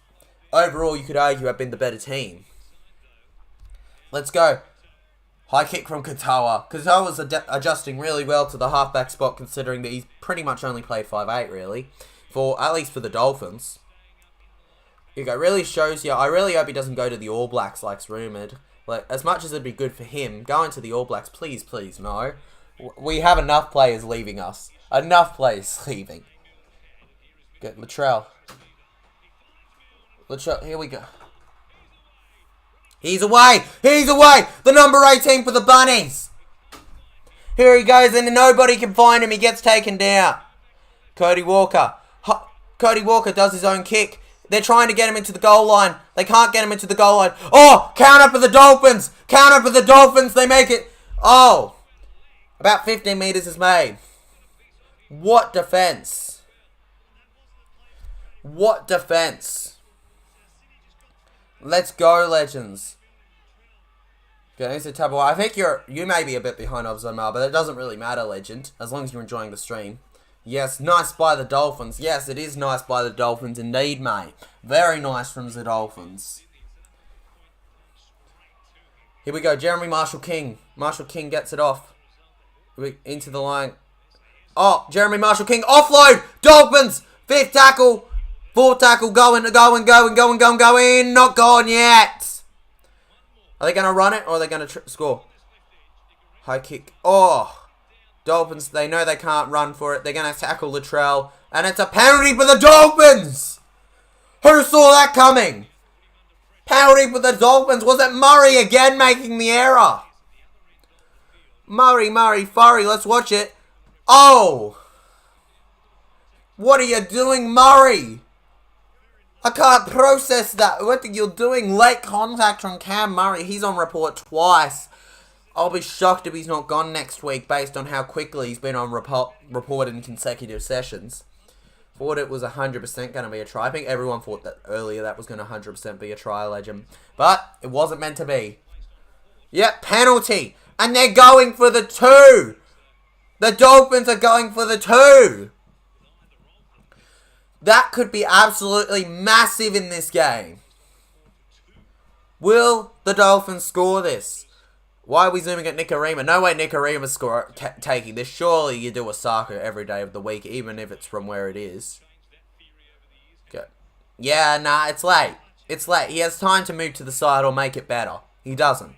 overall, you could argue, have been the better team. Let's go. High kick from Katoa. Katoa's adjusting really well to the halfback spot, considering that he's pretty much only played 5'8", really. At least for the Dolphins. Here you go. Really shows you. I really hope he doesn't go to the All Blacks, like's rumoured. Like, as much as it'd be good for him, going to the All Blacks, please, please, no. We have enough players leaving us. Enough players leaving. Get Latrell. Here we go. He's away! He's away! The number 18 for the Bunnies! Here he goes, and nobody can find him. He gets taken down. Cody Walker. Cody Walker does his own kick. They're trying to get him into the goal line. They can't get him into the goal line. Oh, counter for the Dolphins. Counter for the Dolphins. They make it. Oh, about 15 metres is made. What defence. What defence. Let's go, legends. Okay, so Tabo, I think you may be a bit behind Obzomar, but it doesn't really matter, legend, as long as you're enjoying the stream. Yes, nice by the Dolphins. Yes, it is nice by the Dolphins indeed, mate. Very nice from the Dolphins. Here we go, Jeremy Marshall-King. Marshall-King gets it off. Into the line. Oh, Jeremy Marshall-King, offload! Dolphins! 5th tackle. 4th tackle, going. Not gone yet. Are they going to run it or are they going to score? High kick. Oh. Dolphins, they know they can't run for it. They're going to tackle Latrell. And it's a penalty for the Dolphins! Who saw that coming? Penalty for the Dolphins. Was it Murray again making the error? Murray, Furry. Let's watch it. Oh! What are you doing, Murray? I can't process that. What are you doing? Late contact from Cam Murray. He's on report twice. I'll be shocked if he's not gone next week based on how quickly he's been on report in consecutive sessions. Thought it was 100% going to be a try. I think everyone thought that earlier that was going to 100% be a try, legend. But it wasn't meant to be. Yep, penalty. And they're going for the 2. The Dolphins are going for the 2. That could be absolutely massive in this game. Will the Dolphins score this? Why are we zooming at Nicarima? No way Nicarima's taking this. Surely you do a Saka every day of the week, even if it's from where it is. Okay. Yeah, nah, it's late. It's late. He has time to move to the side or make it better. He doesn't.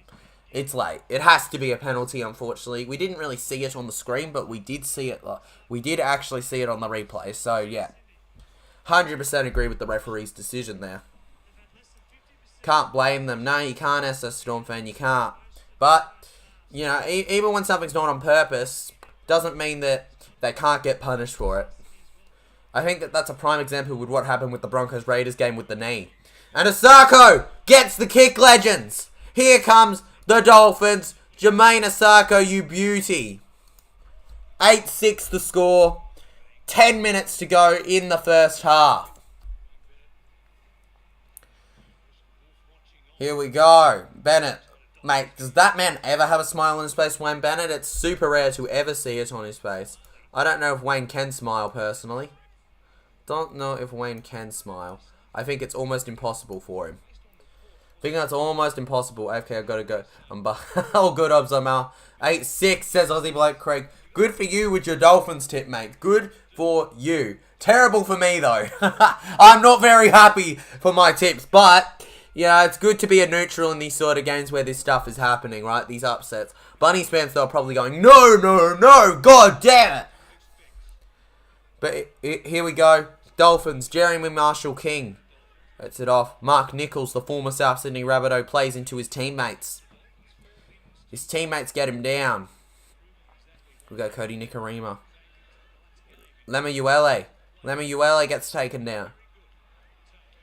It's late. It has to be a penalty, unfortunately. We didn't really see it on the screen, but we did see it. We did actually see it on the replay. So, yeah. 100% agree with the referee's decision there. Can't blame them. No, you can't, SS Storm fan. You can't. But, you know, even when something's not on purpose, doesn't mean that they can't get punished for it. I think that that's a prime example with what happened with the Broncos-Raiders game with the knee. And Asako gets the kick, legends. Here comes the Dolphins. Jermaine Asako, you beauty. 8-6 the score. 10 minutes to go in the first half. Here we go. Bennett. Mate, does that man ever have a smile on his face, Wayne Bennet? It's super rare to ever see it on his face. I don't know if Wayne can smile, personally. Don't know if Wayne can smile. I think it's almost impossible for him. I think that's almost impossible. Okay, I've got to go. Oh, good obs, I'm out. 8-6, says Aussie Bloke Craig. Good for you with your Dolphins tip, mate. Good for you. Terrible for me, though. I'm not very happy for my tips, but... yeah, it's good to be a neutral in these sort of games where this stuff is happening, right? These upsets. Bunnies fans, though, are probably going, no, no, no, god damn it. But here we go. Dolphins, Jeremy Marshall-King. That's it off. Mark Nichols, the former South Sydney Rabbitoh, plays into his teammates. His teammates get him down. We go Cody Nikarima. Lemuele gets taken down.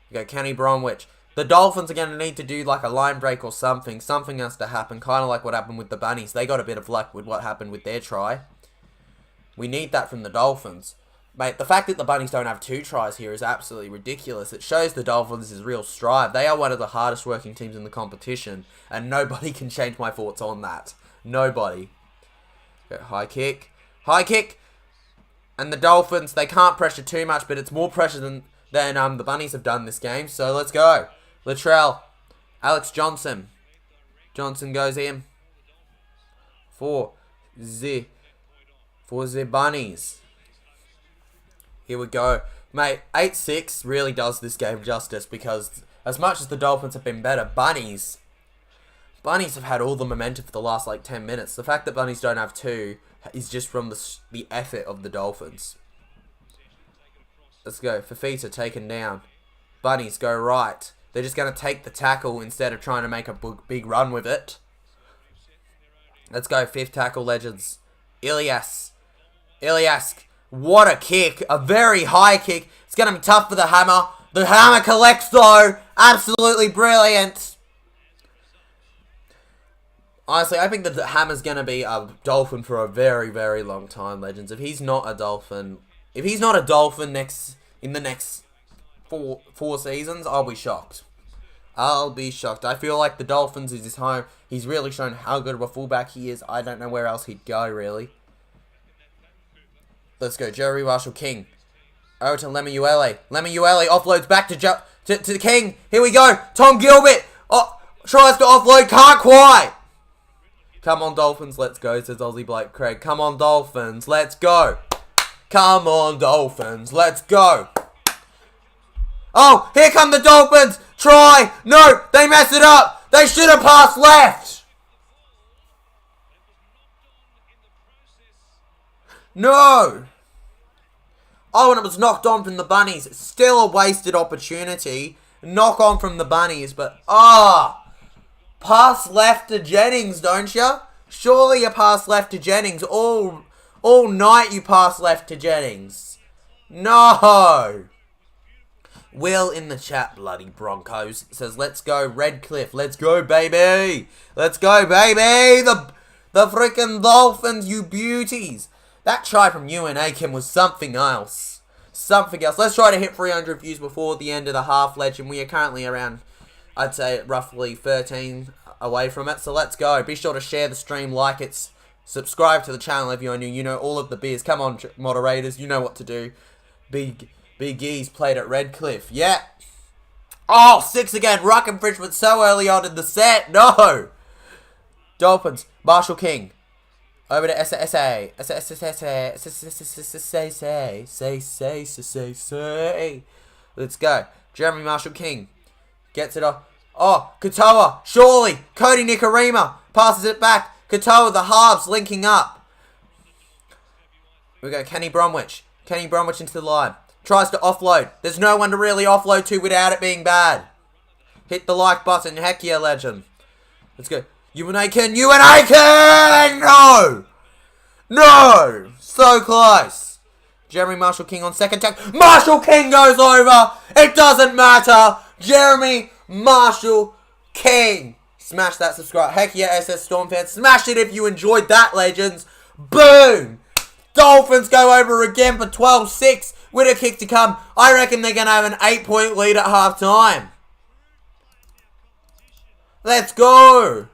We go Kenny Bromwich. The Dolphins are going to need to do like a line break or something. Something has to happen. Kind of like what happened with the Bunnies. They got a bit of luck with what happened with their try. We need that from the Dolphins. Mate, the fact that the Bunnies don't have 2 tries here is absolutely ridiculous. It shows the Dolphins is real strive. They are one of the hardest working teams in the competition. And nobody can change my thoughts on that. Nobody. Okay, high kick. High kick. And the Dolphins, they can't pressure too much. But it's more pressure than the Bunnies have done this game. So let's go. Latrell. Alex Johnson. Johnson goes in. For the Bunnies. Here we go. Mate, 8-6 really does this game justice because as much as the Dolphins have been better, Bunnies have had all the momentum for the last like 10 minutes. The fact that Bunnies don't have 2 is just from the effort of the Dolphins. Let's go. Fafita taken down. Bunnies go right. They're just going to take the tackle instead of trying to make a big run with it. Let's go. 5th tackle legends. Ilias. What a kick. A very high kick. It's going to be tough for the Hammer. The Hammer collects though. Absolutely brilliant. Honestly, I think that the Hammer's going to be a Dolphin for a very, very long time, legends. If he's not a Dolphin in the next four seasons, I'll be shocked. I feel like the Dolphins is his home. He's really shown how good of a fullback he is. I don't know where else he'd go, really. Let's go. Jerry Marshall-King. Over to Lemuele. Lemuele offloads back to King. Here we go. Tom Gilbert. Oh, tries to offload. Can't quite. Come on, Dolphins. Let's go, says Aussie Blake Craig. Come on, Dolphins. Let's go. Come on, Dolphins. Let's go. Oh, here come the Dolphins. Try. No, they mess it up. They should have passed left. No. Oh, and it was knocked on from the Bunnies. Still a wasted opportunity. Knock on from the Bunnies, but pass left to Jennings, don't you? Surely you pass left to Jennings. All night you pass left to Jennings. No. Will in the chat, bloody Broncos, says, let's go Redcliffe. Let's go, baby. Let's go, baby. The freaking Dolphins, you beauties. That try from Ewan Aiken was something else. Something else. Let's try to hit 300 views before the end of the half, legend. We are currently around, I'd say, roughly 13 away from it. So let's go. Be sure to share the stream, like it, subscribe to the channel if you're new. You know all of the beers. Come on, moderators. You know what to do. Big E's played at Redcliffe. Yeah. Oh, 6 again. Ruck and Fridge was so early on in the set. No. Dolphins. Marshall-King. Over to SA. Let's go. Jeremy Marshall-King. Gets it off. Oh, Katoa. Surely. Cody Nikarima. Passes it back. Katoa, the halves linking up. We go. Kenny Bromwich. Kenny Bromwich into the line. Tries to offload. There's no one to really offload to without it being bad. Hit the like button. Heck yeah, legend. Let's go. Ewan Aiken! No! No! So close. Jeremy Marshall-King on second tack. Marshall-King goes over! It doesn't matter! Jeremy Marshall-King! Smash that subscribe. Heck yeah, SS Storm fans. Smash it if you enjoyed that, legends. Boom! Dolphins go over again for 12-6 with a kick to come. I reckon they're going to have an 8-point lead at half time. Let's go!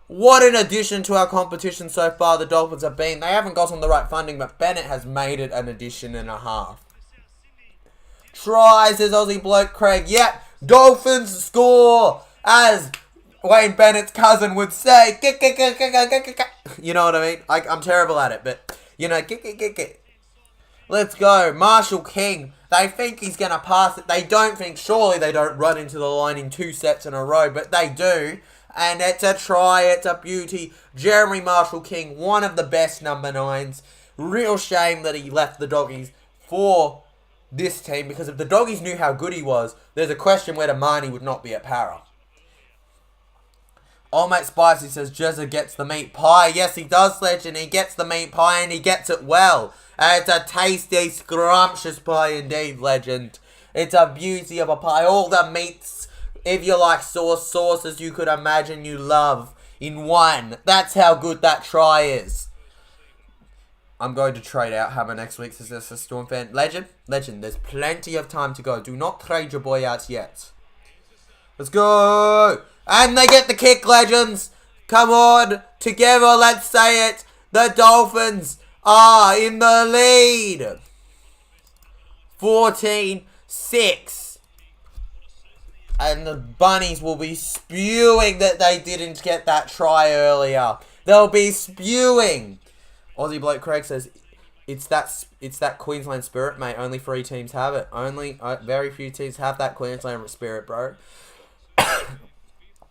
What an addition to our competition so far the Dolphins have been. They haven't gotten the right funding, but Bennett has made it an addition and a half. Try, says Aussie bloke Craig. Yep, Dolphins score, as Wayne Bennett's cousin would say. You know what I mean? I'm terrible at it, but, you know, let's go. Marshall King. They think he's going to pass it. They don't think, surely they don't run into the line in 2 sets in a row, but they do. And it's a try, it's a beauty. Jeremy Marshall King, one of the best number 9s. Real shame that he left the Doggies for this team, because if the Doggies knew how good he was, there's a question whether Marnie would not be at para. Old Mate Spicy says Jezza gets the meat pie. Yes, he does, Legend. He gets the meat pie and he gets it well. It's a tasty, scrumptious pie indeed, Legend. It's a beauty of a pie. All the meats, if you like sauces you could imagine you love in one. That's how good that try is. I'm going to trade out Hammer next week, says this a Storm fan. Legend, there's plenty of time to go. Do not trade your boy out yet. Let's go! And they get the kick, Legends. Come on, together, let's say it. The Dolphins are in the lead. 14-6. And the Bunnies will be spewing that they didn't get that try earlier. They'll be spewing. Aussie bloke Craig says, it's that Queensland spirit, mate. Only 3 teams have it. Very few teams have that Queensland spirit, bro.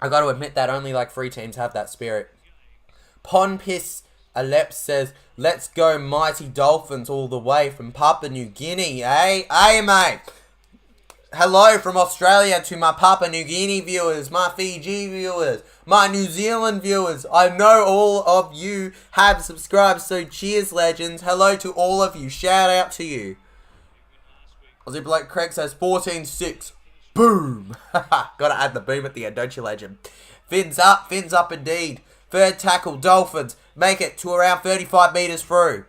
I got to admit that only like 3 teams have that spirit. Ponpis Alep says, let's go mighty Dolphins all the way from Papua New Guinea, eh? Hey, mate. Hello from Australia to my Papua New Guinea viewers, my Fiji viewers, my New Zealand viewers. I know all of you have subscribed, so cheers, Legends. Hello to all of you. Shout out to you. Aussie bloke Craig says 14-6. Boom. Gotta add the boom at the end, don't you, Legend? Fins up indeed. Third tackle, Dolphins make it to around 35 metres through.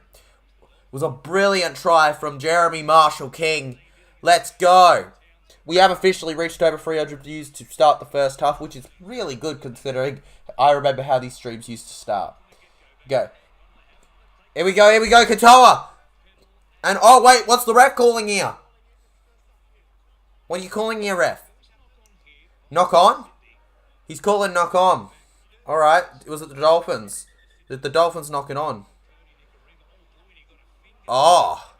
It was a brilliant try from Jeremy Marshall King. Let's go. We have officially reached over 300 views to start the first half, which is really good considering I remember how these streams used to start. Go. Here we go, Katoa. And, oh wait, what's the ref calling here? What are you calling here, ref? Knock on? He's calling knock on. Alright, was it the Dolphins? Did the Dolphins knock it on? Oh,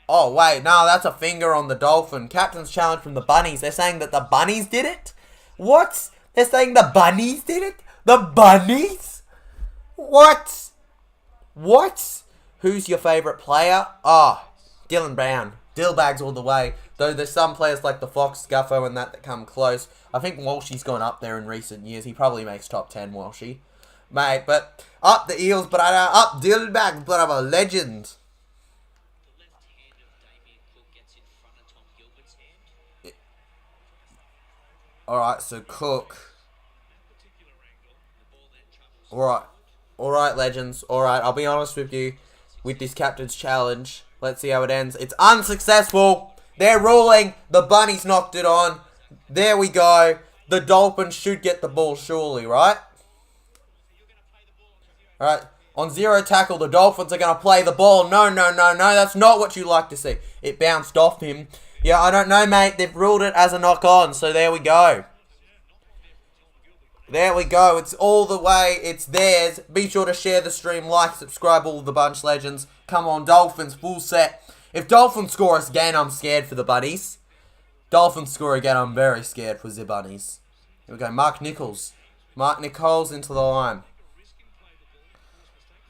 wait, no, that's a finger on the Dolphin. Captain's challenge from the Bunnies. They're saying that the Bunnies did it? What? They're saying the Bunnies did it? The Bunnies? What? Who's your favourite player? Dylan Brown. Dillbags all the way. Though there's some players like the Fox, Guffo and that come close. I think Walshy's gone up there in recent years. He probably makes top 10, Walshy. Mate, but up the Eels, but up Dillbags, brother, legend. Alright, so Cook. Alright, Legends. Alright, I'll be honest with you. With this captain's challenge, let's see how it ends. It's unsuccessful. They're ruling. The Bunnies knocked it on. There we go. The Dolphins should get the ball surely, right? Alright, on 0 tackle, the Dolphins are going to play the ball. No. That's not what you like to see. It bounced off him. Yeah, I don't know, mate. They've ruled it as a knock-on, so there we go. There we go. It's all the way. It's theirs. Be sure to share the stream, like, subscribe, all the bunch, Legends. Come on, Dolphins, full set. If Dolphins score us again, I'm scared for the Bunnies. Dolphins score again, I'm very scared for the Bunnies. Here we go, Mark Nichols. Mark Nichols into the line.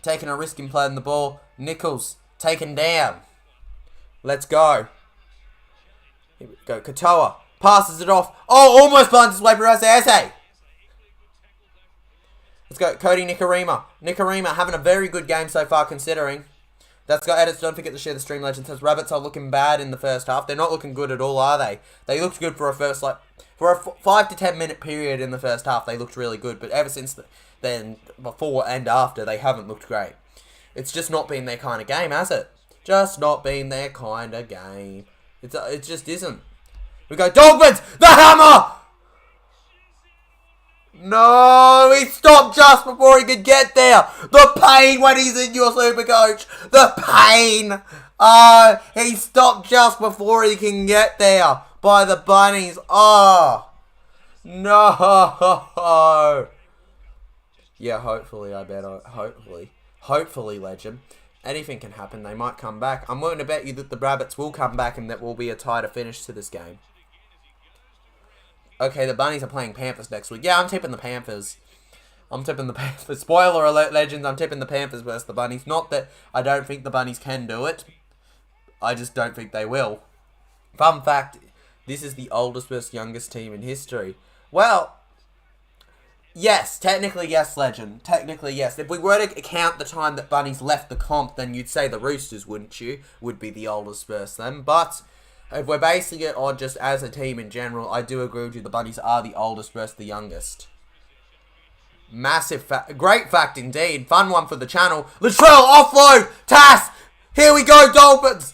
Taking a risk in playing the ball. Nichols taken down. Let's go. Here we go. Katoa passes it off. Oh, almost finds his way through Ase. Let's go. Cody Nikarima. Nikarima having a very good game so far considering. That's got edits. Don't forget to share the stream, Legends. Says Rabbits are looking bad in the first half. They're not looking good at all, are they? They looked good for a 5 to 10 minute period in the first half. They looked really good, but ever since then, before and after, they haven't looked great. It's just not been their kind of game, has it? Just not been their kind of game. It just isn't. We go Dolphins. The hammer. No, he stopped just before he could get there. The pain when he's in your super coach. The pain. He stopped just before he can get there by the bunnies. Oh, no. Yeah, hopefully, I bet. Hopefully, legend. Anything can happen. They might come back. I'm willing to bet you that the Rabbits will come back and that will be a tighter finish to this game. Okay, the Bunnies are playing Panthers next week. Yeah, I'm tipping the Panthers. I'm tipping the Panthers. Spoiler alert, legends. I'm tipping the Panthers versus the Bunnies. Not that I don't think the Bunnies can do it. I just don't think they will. Fun fact, this is the oldest versus youngest team in history. Well, yes, technically yes, legend. Technically yes. If we were to count the time that Bunnies left the comp, then you'd say the Roosters, wouldn't you? Would be the oldest versus them. But if we're basing it on just as a team in general, I do agree with you. The Bunnies are the oldest versus the youngest. Massive fact. Great fact indeed. Fun one for the channel. Latrell, offload! Tass! Here we go, Dolphins!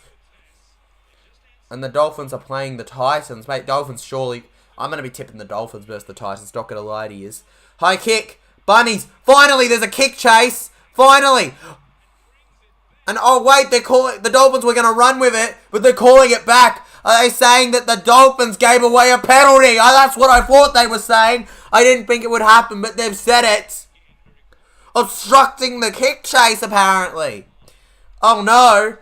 And the Dolphins are playing the Titans. Mate, Dolphins surely... I'm going to be tipping the Dolphins versus the Titans. Not going to lie to you. High kick. Bunnies. Finally, there's a kick chase. Finally. And oh, wait, they're calling... The Dolphins were going to run with it, but they're calling it back. Are they saying that the Dolphins gave away a penalty? That's what I thought they were saying. I didn't think it would happen, but they've said it. Obstructing the kick chase, apparently. Oh, no.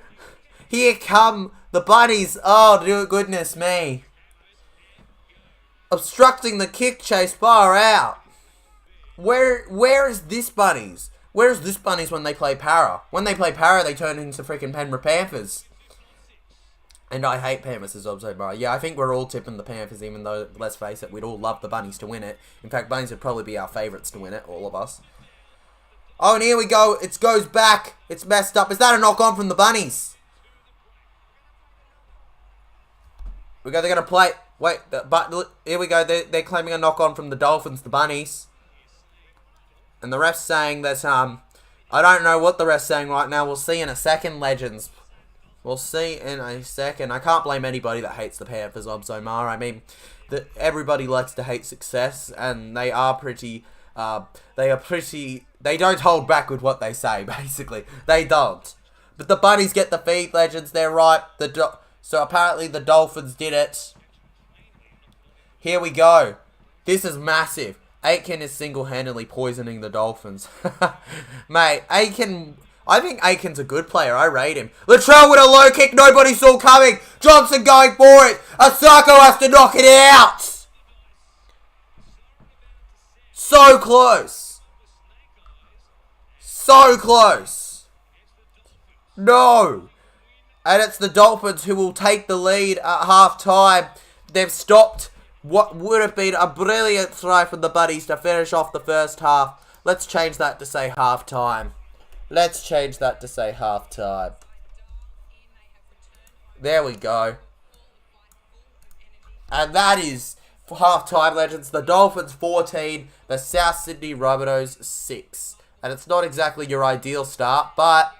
Here come the Bunnies. Oh, goodness me. Obstructing the kick chase far out. Where is this Bunnies? Where is this Bunnies when they play Para? When they play Para, they turn into freaking Penrith Panthers. And I hate Panthers as Obso. Yeah, I think we're all tipping the Panthers, even though, let's face it, we'd all love the Bunnies to win it. In fact, Bunnies would probably be our favourites to win it, all of us. Oh, and here we go. It goes back. It's messed up. Is that a knock-on from the Bunnies? They're going to play... Wait, but here we go. They're claiming a knock-on from the Dolphins, the Bunnies. And the ref's saying that, I don't know what the ref's saying right now. We'll see in a second, legends. We'll see in a second. I can't blame anybody that hates the Panthers, Obzomar. I mean, everybody likes to hate success, and they are pretty... They don't hold back with what they say, basically. They don't. But the Bunnies get the feed, legends. They're right. So apparently the Dolphins did it. Here we go. This is massive. Aiken is single-handedly poisoning the Dolphins. Mate, Aiken... I think Aiken's a good player. I rate him. Latrell with a low kick nobody saw coming. Johnson going for it. Asako has to knock it out. So close. So close. No. And it's the Dolphins who will take the lead at half-time. They've stopped what would have been a brilliant try from the Bunnies to finish off the first half. Let's change that to say half-time. Let's change that to say half-time. There we go. And that is half-time, legends. The Dolphins 14, the South Sydney Rabbitohs 6. And it's not exactly your ideal start, but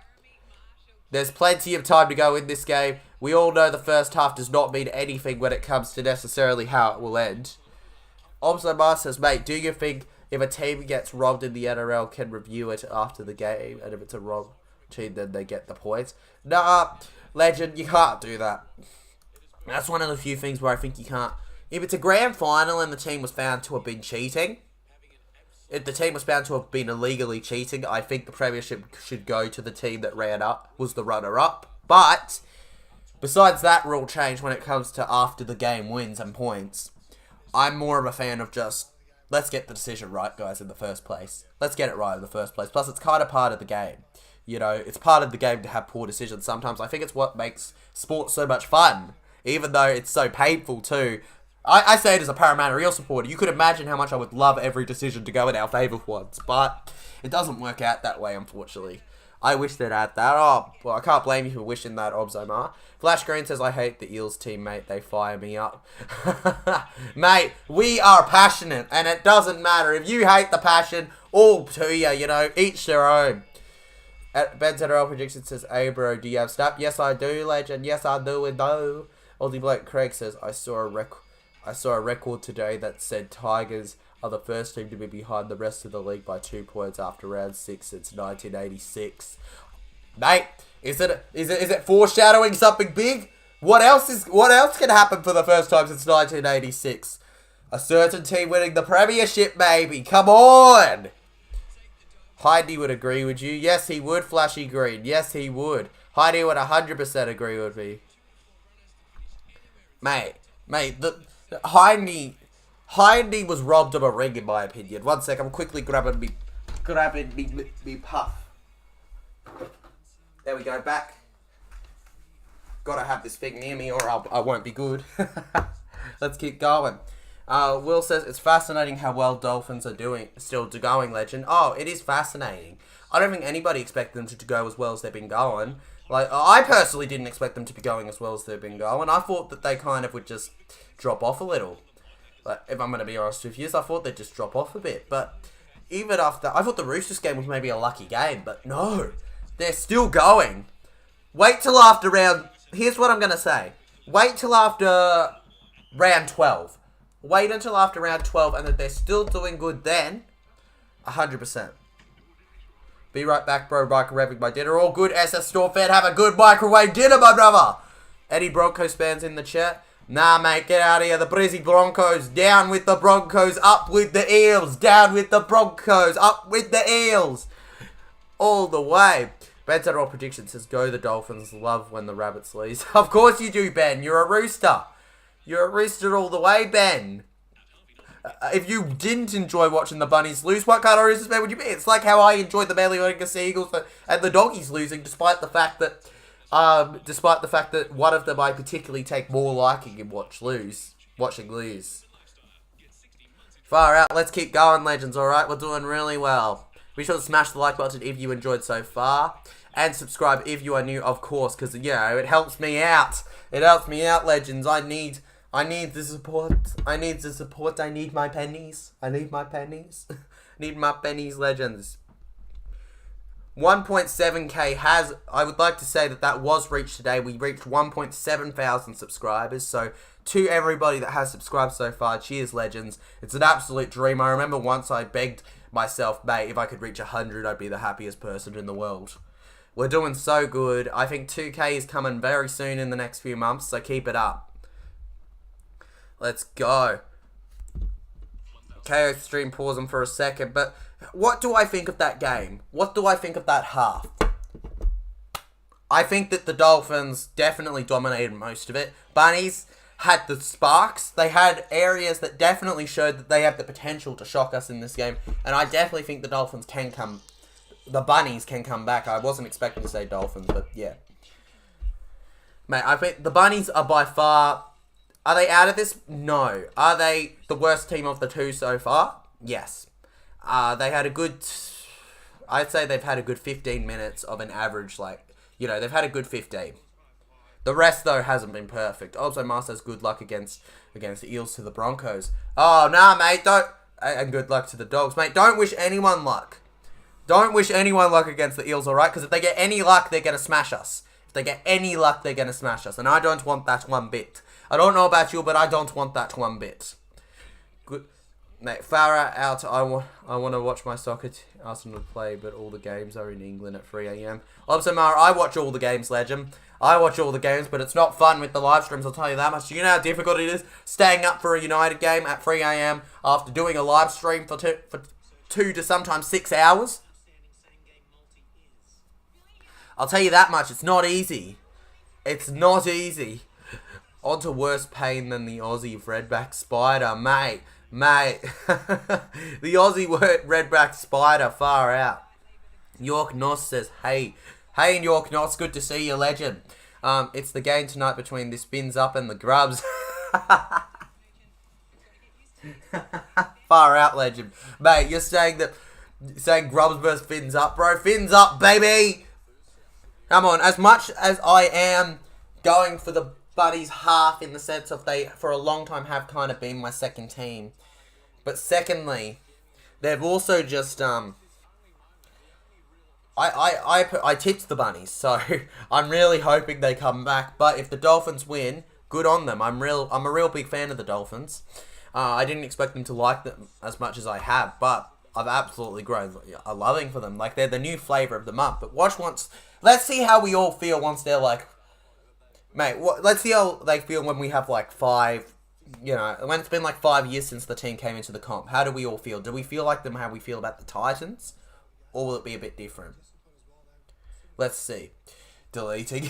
there's plenty of time to go in this game. We all know the first half does not mean anything when it comes to necessarily how it will end. Obzomar says, mate, do you think if a team gets robbed in the NRL can review it after the game, and if it's a wrong team, then they get the points? Nah, legend, you can't do that. That's one of the few things where I think you can't. If it's a grand final and the team was found to have been cheating, if the team was found to have been illegally cheating, I think the premiership should go to the team that was the runner-up. But besides that rule change when it comes to after the game wins and points, I'm more of a fan of just, let's get the decision right, guys, in the first place. Let's get it right in the first place. Plus, it's kind of part of the game. You know, it's part of the game to have poor decisions sometimes. I think it's what makes sports so much fun, even though it's so painful too. I say it as a Parramatta Eel supporter. You could imagine how much I would love every decision to go in our favour for once, but it doesn't work out that way, unfortunately. I wish they'd had that. Oh, well, I can't blame you for wishing that, Obzomar. Flash Green says, I hate the Eels team, mate. They fire me up. Mate, we are passionate, and it doesn't matter. If you hate the passion, all to you, you know, each their own. Ben's NRL prediction says, hey, bro, do you have snap? Yes, I do, legend. Yes, I do, and no. Aussie bloke Craig says, I saw a record today that said Tigers are the first team to be behind the rest of the league by 2 points after round 6 since 1986. Mate, is it foreshadowing something big? What else can happen for the first time since 1986? A certain team winning the premiership, maybe. Come on! Heidi would agree with you. Yes, he would, Flashy Green. Yes, he would. Heidi would 100% agree with me. Mate, the Heidi was robbed of a ring, in my opinion. One sec, I'm quickly grabbing me puff. There we go, back. Gotta have this thing near me or I won't be good. Let's keep going. Will says, it's fascinating how well Dolphins are still going, legend. Oh, it is fascinating. I don't think anybody expected them to go as well as they've been going. Like, I personally didn't expect them to be going as well as they've been going. I thought that they kind of would just drop off a little. Like, if I'm going to be honest with you, I thought they'd just drop off a bit. But even after, I thought the Roosters game was maybe a lucky game. But no, they're still going. Wait till after round, here's what I'm going to say. Wait till after round 12. Wait until after round 12 and that they're still doing good then. 100%. Be right back, bro. Microwaving my dinner. All good, SS Store fan. Have a good microwave dinner, my brother. Eddie Broncos fans in the chat. Nah, mate, get out of here. The Brizzy Broncos. Down with the Broncos. Up with the Eels. Down with the Broncos. Up with the Eels. All the way. Ben said all predictions says go the Dolphins. Love when the Rabbits lose. Of course you do, Ben. You're a rooster. You're a rooster all the way, Ben. If you didn't enjoy watching the Bunnies lose, what kind of Roosters fan would you be? It's like how I enjoyed the Manly Seagulls and the Doggies losing, despite the fact that one of them I particularly take more liking in watching lose. Far out. Let's keep going, legends. All right, we're doing really well. Be sure to smash the like button if you enjoyed so far, and subscribe if you are new, of course, because it helps me out. It helps me out, legends. I need the support. I need my pennies. Need my pennies, legends. 1.7k I would like to say that was reached today. We reached 1.7 thousand subscribers. So to everybody that has subscribed so far, cheers, legends. It's an absolute dream. I remember once I begged myself, mate, if I could reach 100, I'd be the happiest person in the world. We're doing so good. I think 2k is coming very soon in the next few months, so keep it up. Let's go. Kayo stream pausing for a second, but what do I think of that game? What do I think of that half? I think that the Dolphins definitely dominated most of it. Bunnies had the sparks. They had areas that definitely showed that they have the potential to shock us in this game, and I definitely think the Dolphins can come. The Bunnies can come back. I wasn't expecting to say Dolphins, but yeah. Mate, I think the Bunnies are by far... Are they out of this? No. Are they the worst team of the two so far? Yes. They had a good... I'd say they've had a good 15 minutes of an average, they've had a good 15. The rest, though, hasn't been perfect. Also, Masters, good luck against the Eels to the Broncos. Oh, nah, mate, don't... And good luck to the Dogs. Mate, don't wish anyone luck. Don't wish anyone luck against the Eels, alright? Because if they get any luck, they're going to smash us. If they get any luck, they're going to smash us. And I don't want that one bit. I don't know about you, but I don't want that one bit. Good. Mate, Farah out. I want to watch my soccer Arsenal play, but all the games are in England at 3 a.m. Also, Mara, I watch all the games, legend. I watch all the games, but it's not fun with the live streams, I'll tell you that much. Do you know how difficult it is staying up for a United game at 3 a.m. after doing a live stream for 2 to sometimes 6 hours? I'll tell you that much, it's not easy. It's not easy. On to worse pain than the Aussie redback spider, mate. The Aussie redback spider, far out. York Noss says, hey York Noss, good to see you, legend. It's the game tonight between the Spins Up and the Grubs. Far out, legend. Mate, you're saying Grubs versus Fins Up, bro. Fins Up, baby! Come on, as much as I am going for the Buddies half in the sense of they, for a long time, have kind of been my second team. But secondly, they've also just, I tipped the Bunnies, so I'm really hoping they come back. But if the Dolphins win, good on them. I'm a real big fan of the Dolphins. I didn't expect them to like them as much as I have, but I've absolutely grown a loving for them. Like, they're the new flavour of the month. But let's see how we all feel once they're like, mate, let's see how they feel when we have like 5, when it's been like 5 years since the team came into the comp. How do we all feel? Do we feel like them how we feel about the Titans? Or will it be a bit different? Let's see. Deleting.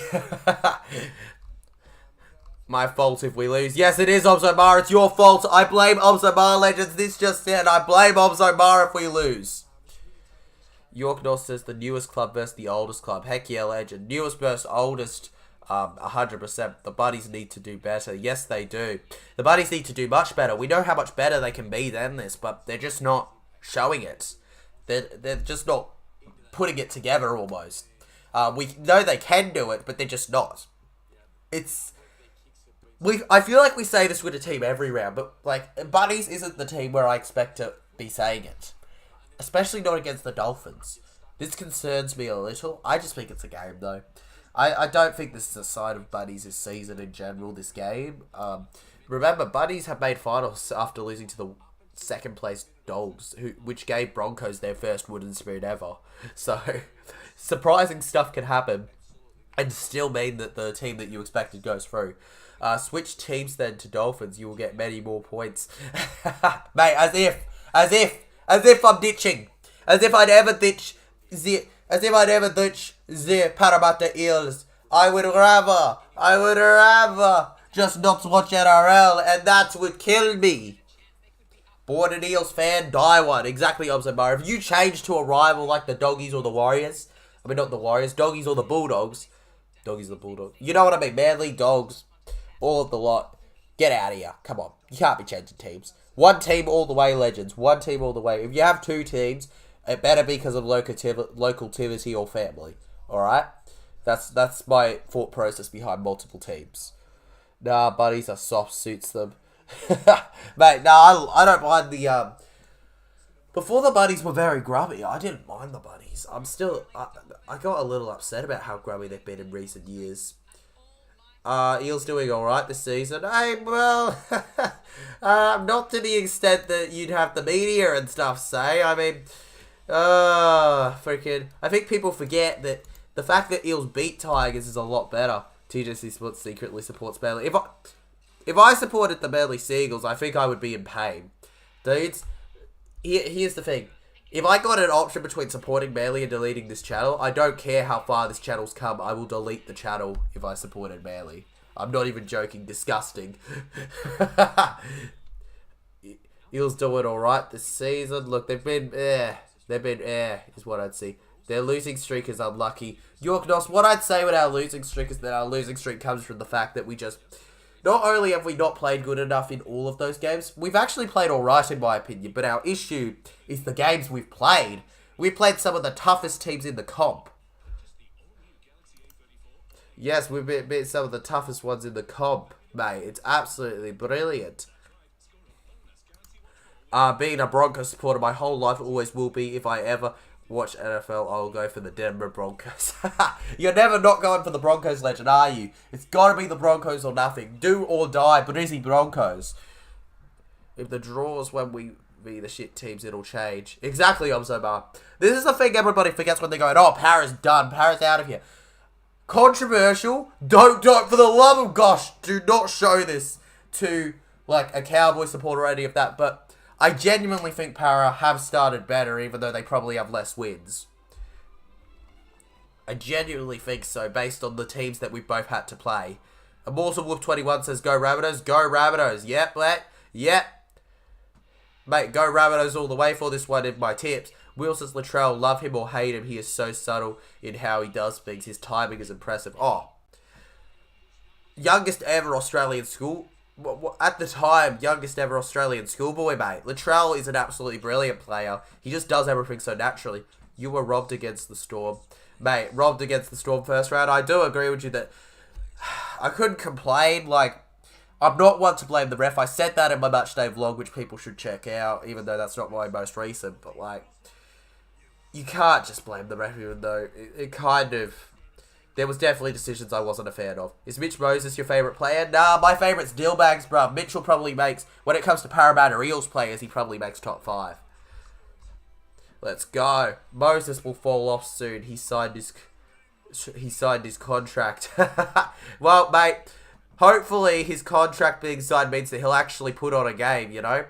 My fault if we lose. Yes, it is, Obzomar. It's your fault. I blame Obzomar, legends. This just said, I blame Obzomar if we lose. York North says the newest club versus the oldest club. Heck yeah, legend. Newest versus oldest, 100%. The Buddies need to do better. Yes, they do. The Buddies need to do much better. We know how much better they can be than this, but they're just not showing it. They're just not putting it together almost. We know they can do it, but they're just not. I feel like we say this with a team every round, but like Buddies isn't the team where I expect to be saying it. Especially not against the Dolphins. This concerns me a little. I just think it's a game though. I don't think this is a sign of Buddies this season in general, this game. Remember, Buddies have made finals after losing to the second place Dogs, which gave Broncos their first wooden spoon ever. So, surprising stuff can happen and still mean that the team that you expected goes through. Switch teams then to Dolphins, you will get many more points. Mate, as if I'm ditching. As if I'd ever ditch the Parramatta Eels. I would rather just not watch NRL, and that would kill me. Born an Eels fan, die one. Exactly, Obzomar. If you change to a rival like the Doggies or the Warriors, I mean not the Warriors, Doggies or the Bulldogs. Doggies or the Bulldogs. You know what I mean, Manly, Dogs, all of the lot. Get out of here. Come on. You can't be changing teams. One team all the way, legends. One team all the way. If you have 2 teams, it better be because of locality or family. Alright? That's my thought process behind multiple teams. Nah, Buddies are soft, suits them. Mate, nah, I don't mind the... Before the Buddies were very grubby, I didn't mind the Buddies. I got a little upset about how grubby they've been in recent years. Eels doing alright this season. Hey, well, not to the extent that you'd have the media and stuff say. I mean, freaking, I think people forget that the fact that Eels beat Tigers is a lot better. TJC Sports secretly supports Manly. If I supported the Manly Seagulls, I think I would be in pain. Dudes, here's the thing. If I got an option between supporting Manly and deleting this channel, I don't care how far this channel's come, I will delete the channel if I supported Manly. I'm not even joking, disgusting. Eels doing alright this season. Look, they've been is what I'd see. Their losing streak is unlucky. York Nos, what I'd say with our losing streak is that our losing streak comes from the fact that we just... Not only have we not played good enough in all of those games, we've actually played alright in my opinion, but our issue is the games we've played. We played some of the toughest teams in the comp. Yes, we've been some of the toughest ones in the comp, mate. It's absolutely brilliant. Being a Broncos supporter my whole life, always will be. If I ever watch NFL, I'll go for the Denver Broncos. You're never not going for the Broncos, legend, are you? It's got to be the Broncos or nothing. Do or die, Brizzy Broncos. If the draws when we be the shit teams, it'll change. Exactly, Obzomar. This is the thing everybody forgets when they're going, oh, Para's done. Para's out of here. Controversial. Don't, for the love of gosh, do not show this to, like, a Cowboy supporter or any of that, but... I genuinely think Para have started better, even though they probably have less wins. I genuinely think so, based on the teams that we've both had to play. Immortal Wolf 21 says, go Rabbitohs. Go Rabbitohs. Yep, mate. Yep. Mate, go Rabbitohs all the way for this one in my tips. Will says, Latrell, love him or hate him. He is so subtle in how he does things. His timing is impressive. Oh. Youngest ever Australian school... At the time, youngest ever Australian schoolboy, mate. Latrell is an absolutely brilliant player. He just does everything so naturally. You were robbed against the Storm. Mate, robbed against the Storm first round. I do agree with you that I couldn't complain. Like, I'm not one to blame the ref. I said that in my matchday vlog, which people should check out, even though that's not my most recent. But, like, you can't just blame the ref, even though it kind of... There was definitely decisions I wasn't a fan of. Is Mitch Moses your favourite player? Nah, my favourite's Dillbags, bruv. Mitchell probably makes, when it comes to Parramatta Eels players, he probably makes top 5. Let's go. Moses will fall off soon. He signed his contract. Well, mate, hopefully his contract being signed means that he'll actually put on a game, you know?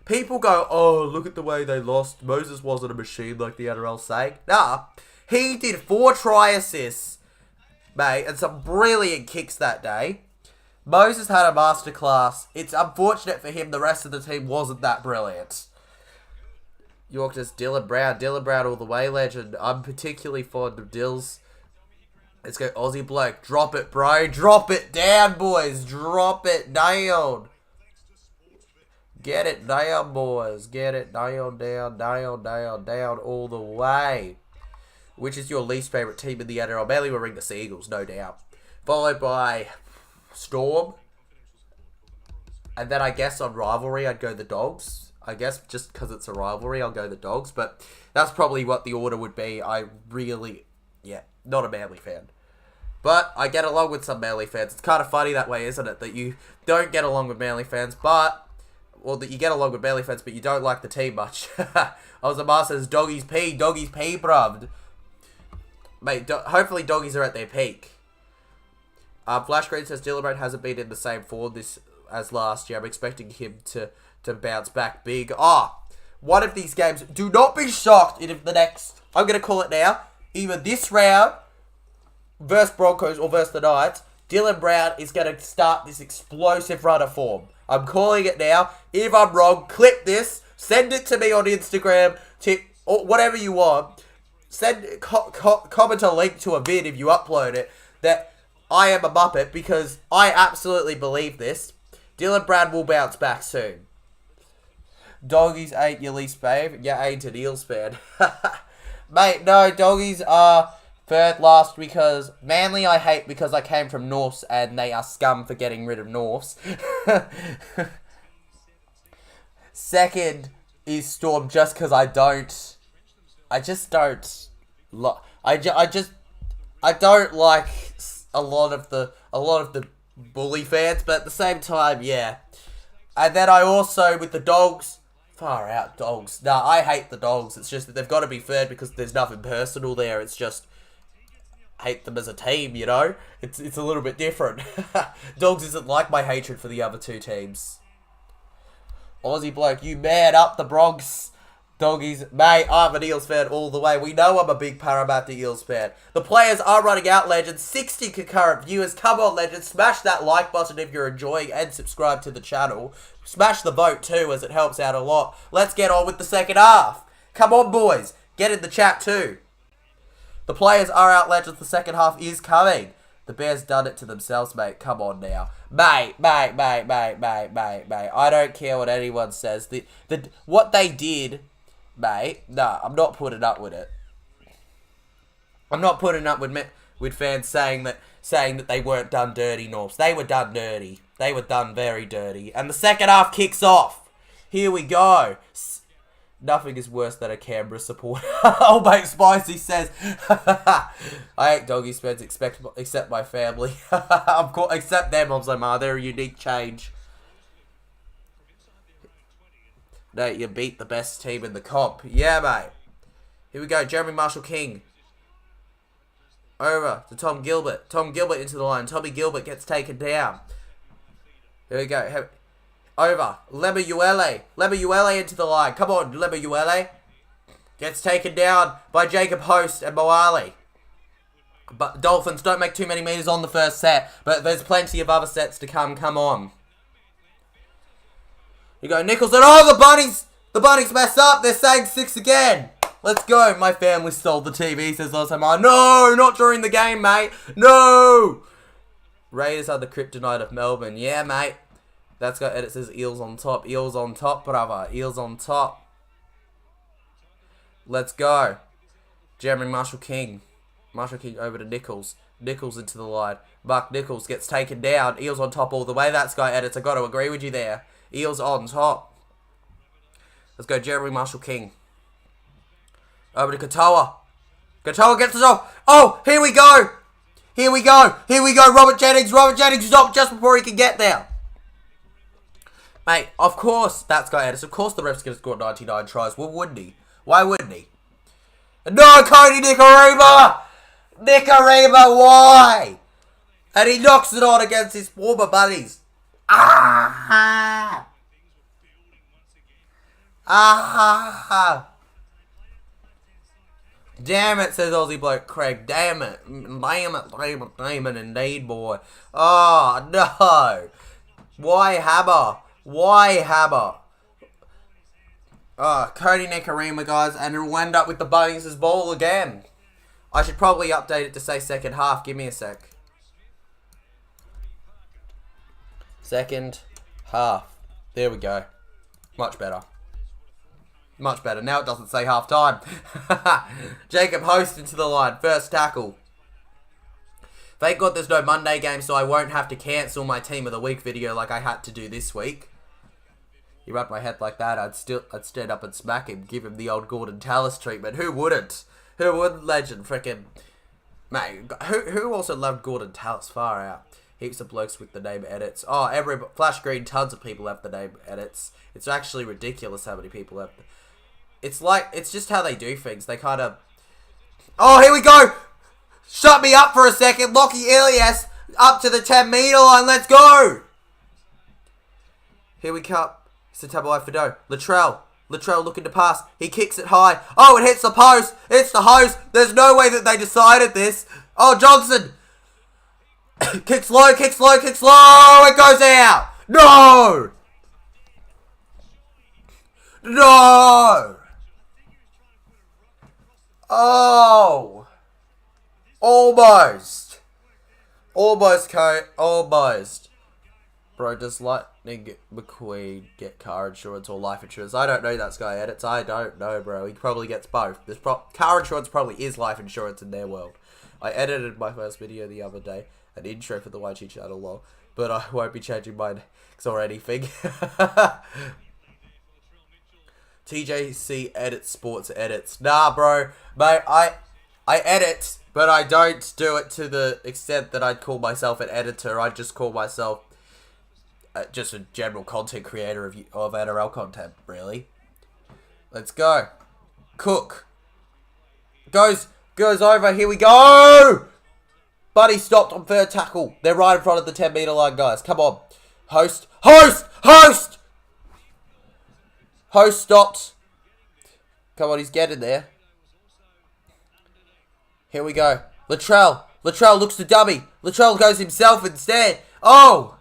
People go, oh, look at the way they lost. Moses wasn't a machine like the NRL saying. Nah, he did 4 try assists, mate, and some brilliant kicks that day. Moses had a masterclass. It's unfortunate for him the rest of the team wasn't that brilliant. Yorkers, Dylan Brown. Dylan Brown all the way, legend. I'm particularly fond of Dills. Let's go Aussie bloke. Drop it, bro. Drop it down, boys. Drop it nailed. Get it down, boys. Get it nailed down, down all the way. Which is your least favourite team in the NRL? Mainly we'll ring the Seagulls, no doubt. Followed by Storm. And then I guess on rivalry, I'd go the Dogs. I guess just because it's a rivalry, I'll go the Dogs. But that's probably what the order would be. I really, not a Manly fan. But I get along with some Manly fans. It's kind of funny that way, isn't it? That you don't get along with Manly fans, that you get along with Manly fans, but you don't like the team much. I was a master's doggies pee, bruv. Mate, hopefully doggies are at their peak. Flash Green says Dylan Brown hasn't been in the same form as last year. I'm expecting him to bounce back big. One of these games, do not be shocked if the next, I'm going to call it now, either this round versus Broncos or versus the Knights, Dylan Brown is going to start this explosive run of form. I'm calling it now. If I'm wrong, clip this, send it to me on Instagram, or whatever you want. Comment a link to a vid if you upload it, that I am a Muppet, because I absolutely believe this. Dylan Brown will bounce back soon. Doggies ain't your least favourite. You ain't an Eels fan. Mate, no, doggies are third last because Manly I hate because I came from Norths and they are scum for getting rid of Norths. Second is Storm just because I don't like a lot of the bully fans, but at the same time, yeah. And then I also, with the Dogs, far out Dogs. Nah, I hate the Dogs. It's just that they've got to be third because there's nothing personal there. It's just, hate them as a team, you know? It's a little bit different. Dogs isn't like my hatred for the other two teams. Aussie bloke, you man up the Bronx. Doggies, mate, I'm an Eels fan all the way. We know I'm a big Parramatta Eels fan. The players are running out, legends. 60 concurrent viewers. Come on, legends. Smash that like button if you're enjoying and subscribe to the channel. Smash the vote too, as it helps out a lot. Let's get on with the second half. Come on, boys. Get in the chat too. The players are out, legends. The second half is coming. The Bears done it to themselves, mate. Come on now. Mate. I don't care what anyone says. What they did... Mate, nah, I'm not putting up with it. I'm not putting up with fans saying that they weren't done dirty, Norths. They were done dirty. They were done very dirty. And the second half kicks off. Here we go. Nothing is worse than a Canberra supporter. Oh, mate, Spicy says, I hate doggies fans except my family. Of course, except them, Omzomar. They're a unique change. No, you beat the best team in the comp. Yeah, mate. Here we go. Jeremy Marshall-King. Over to Tom Gilbert. Tom Gilbert into the line. Tommy Gilbert gets taken down. Here we go. Over. Lemuele. Lemuele into the line. Come on, Lemuele. Gets taken down by Jacob Host and Moali. But Dolphins don't make too many meters on the first set. But there's plenty of other sets to come. Come on. You go, Nicholson. Oh, the bunnies messed up. They're saying 6 again. Let's go. My family stole the TV, says Osama. No, not during the game, mate. No. Raiders are the kryptonite of Melbourne. Yeah, mate. That's got, and it says Eels on top. Eels on top, brother. Eels on top. Let's go. Jeremy Marshall-King. Marshall-King over to Nichols. Nichols into the line. Buck Nichols gets taken down. Eels on top all the way. That's Sky Edits. I got to agree with you there. Eels on top. Let's go, Jeremy Marshall-King. Over to Katoa. Katoa gets it off. Oh, here we go. Here we go. Here we go. Robert Jennings. Robert Jennings stopped just before he could get there. Mate, of course, that's Guy Edis. Of course the ref's going to score 99 tries. Well, wouldn't he? Why wouldn't he? No, Cody Nicarima! Nicarima, why? And he knocks it on against his former buddies. Ah! Ah! Damn it, says Aussie bloke Craig. Damn it. Damn it, damn it, damn it, indeed, boy. Oh, no. Why Hammer? Why Hammer? Oh, Cody Nicarima, guys, and it'll end up with the Bunnies' ball again. I should probably update it to say second half. Give me a sec. Second half. There we go. Much better. Much better. Now it doesn't say half time. Jacob Host into the line. First tackle. Thank God there's no Monday game, so I won't have to cancel my Team of the Week video like I had to do this week. You wrapped my head like that, I'd stand up and smack him, give him the old Gordon Tallis treatment. Who wouldn't? Who wouldn't, legend? Frickin'... Mate, who also loved Gordon Tallis? Far out. Heaps of blokes with the name edits. Oh, Flash Green, tons of people have the name edits. It's actually ridiculous how many people have... It's like, it's just how they do things. They kind of... Oh, here we go! Shut me up for a second. Lockie Elias up to the 10-metre line. Let's go! Here we come. It's a Tabai Fido. Latrell looking to pass. He kicks it high. Oh, it hits the post. It's the host. There's no way that they decided this. Oh, Johnson. Kicks low, kicks low, kicks low. It goes out. No. No. Oh. Almost. Almost, Coat. Almost. Bro, does Lightning McQueen get car insurance or life insurance? I don't know that Sky Edits. I don't know, bro. He probably gets both. Car insurance probably is life insurance in their world. I edited my first video the other day, an intro for the YG channel, lol. But I won't be changing mine or anything. TJC edits sports edits. Nah, bro. Mate, I edit, but I don't do it to the extent that I'd call myself an editor. I just call myself just a general content creator of NRL content, really. Let's go. Cook. Goes over. Here we go. Buddy stopped on third tackle. They're right in front of the 10-metre line, guys. Come on. Host. Host stopped. Come on, he's getting there. Here we go. Latrell looks to dummy. Latrell goes himself instead. Oh!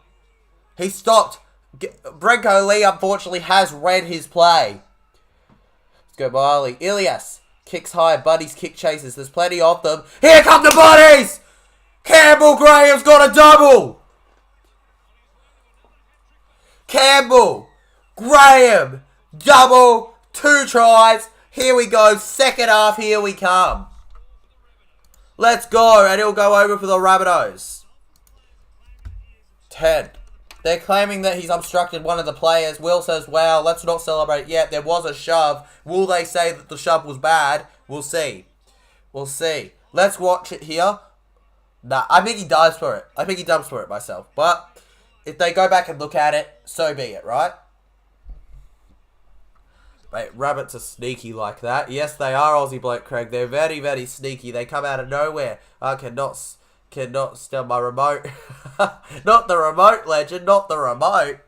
He stopped. Brenko Lee, unfortunately, has read his play. Let's go, Miley. Ilias kicks high. Buddies kick chases. There's plenty of them. Here come the buddies! Campbell Graham's got a double! Campbell Graham double. 2 tries. Here we go. Second half. Here we come. Let's go. And he'll go over for the Rabbitohs. 10. They're claiming that he's obstructed one of the players. Will says, wow, let's not celebrate yet. There was a shove. Will they say that the shove was bad? We'll see. We'll see. Let's watch it here. Nah, I think he dives for it. I think he dumps for it myself. But if they go back and look at it, so be it, right? Mate, rabbits are sneaky like that. Yes, they are, Aussie bloke Craig. They're very, very sneaky. They come out of nowhere. I cannot steal my remote. Not the remote, legend. Not the remote.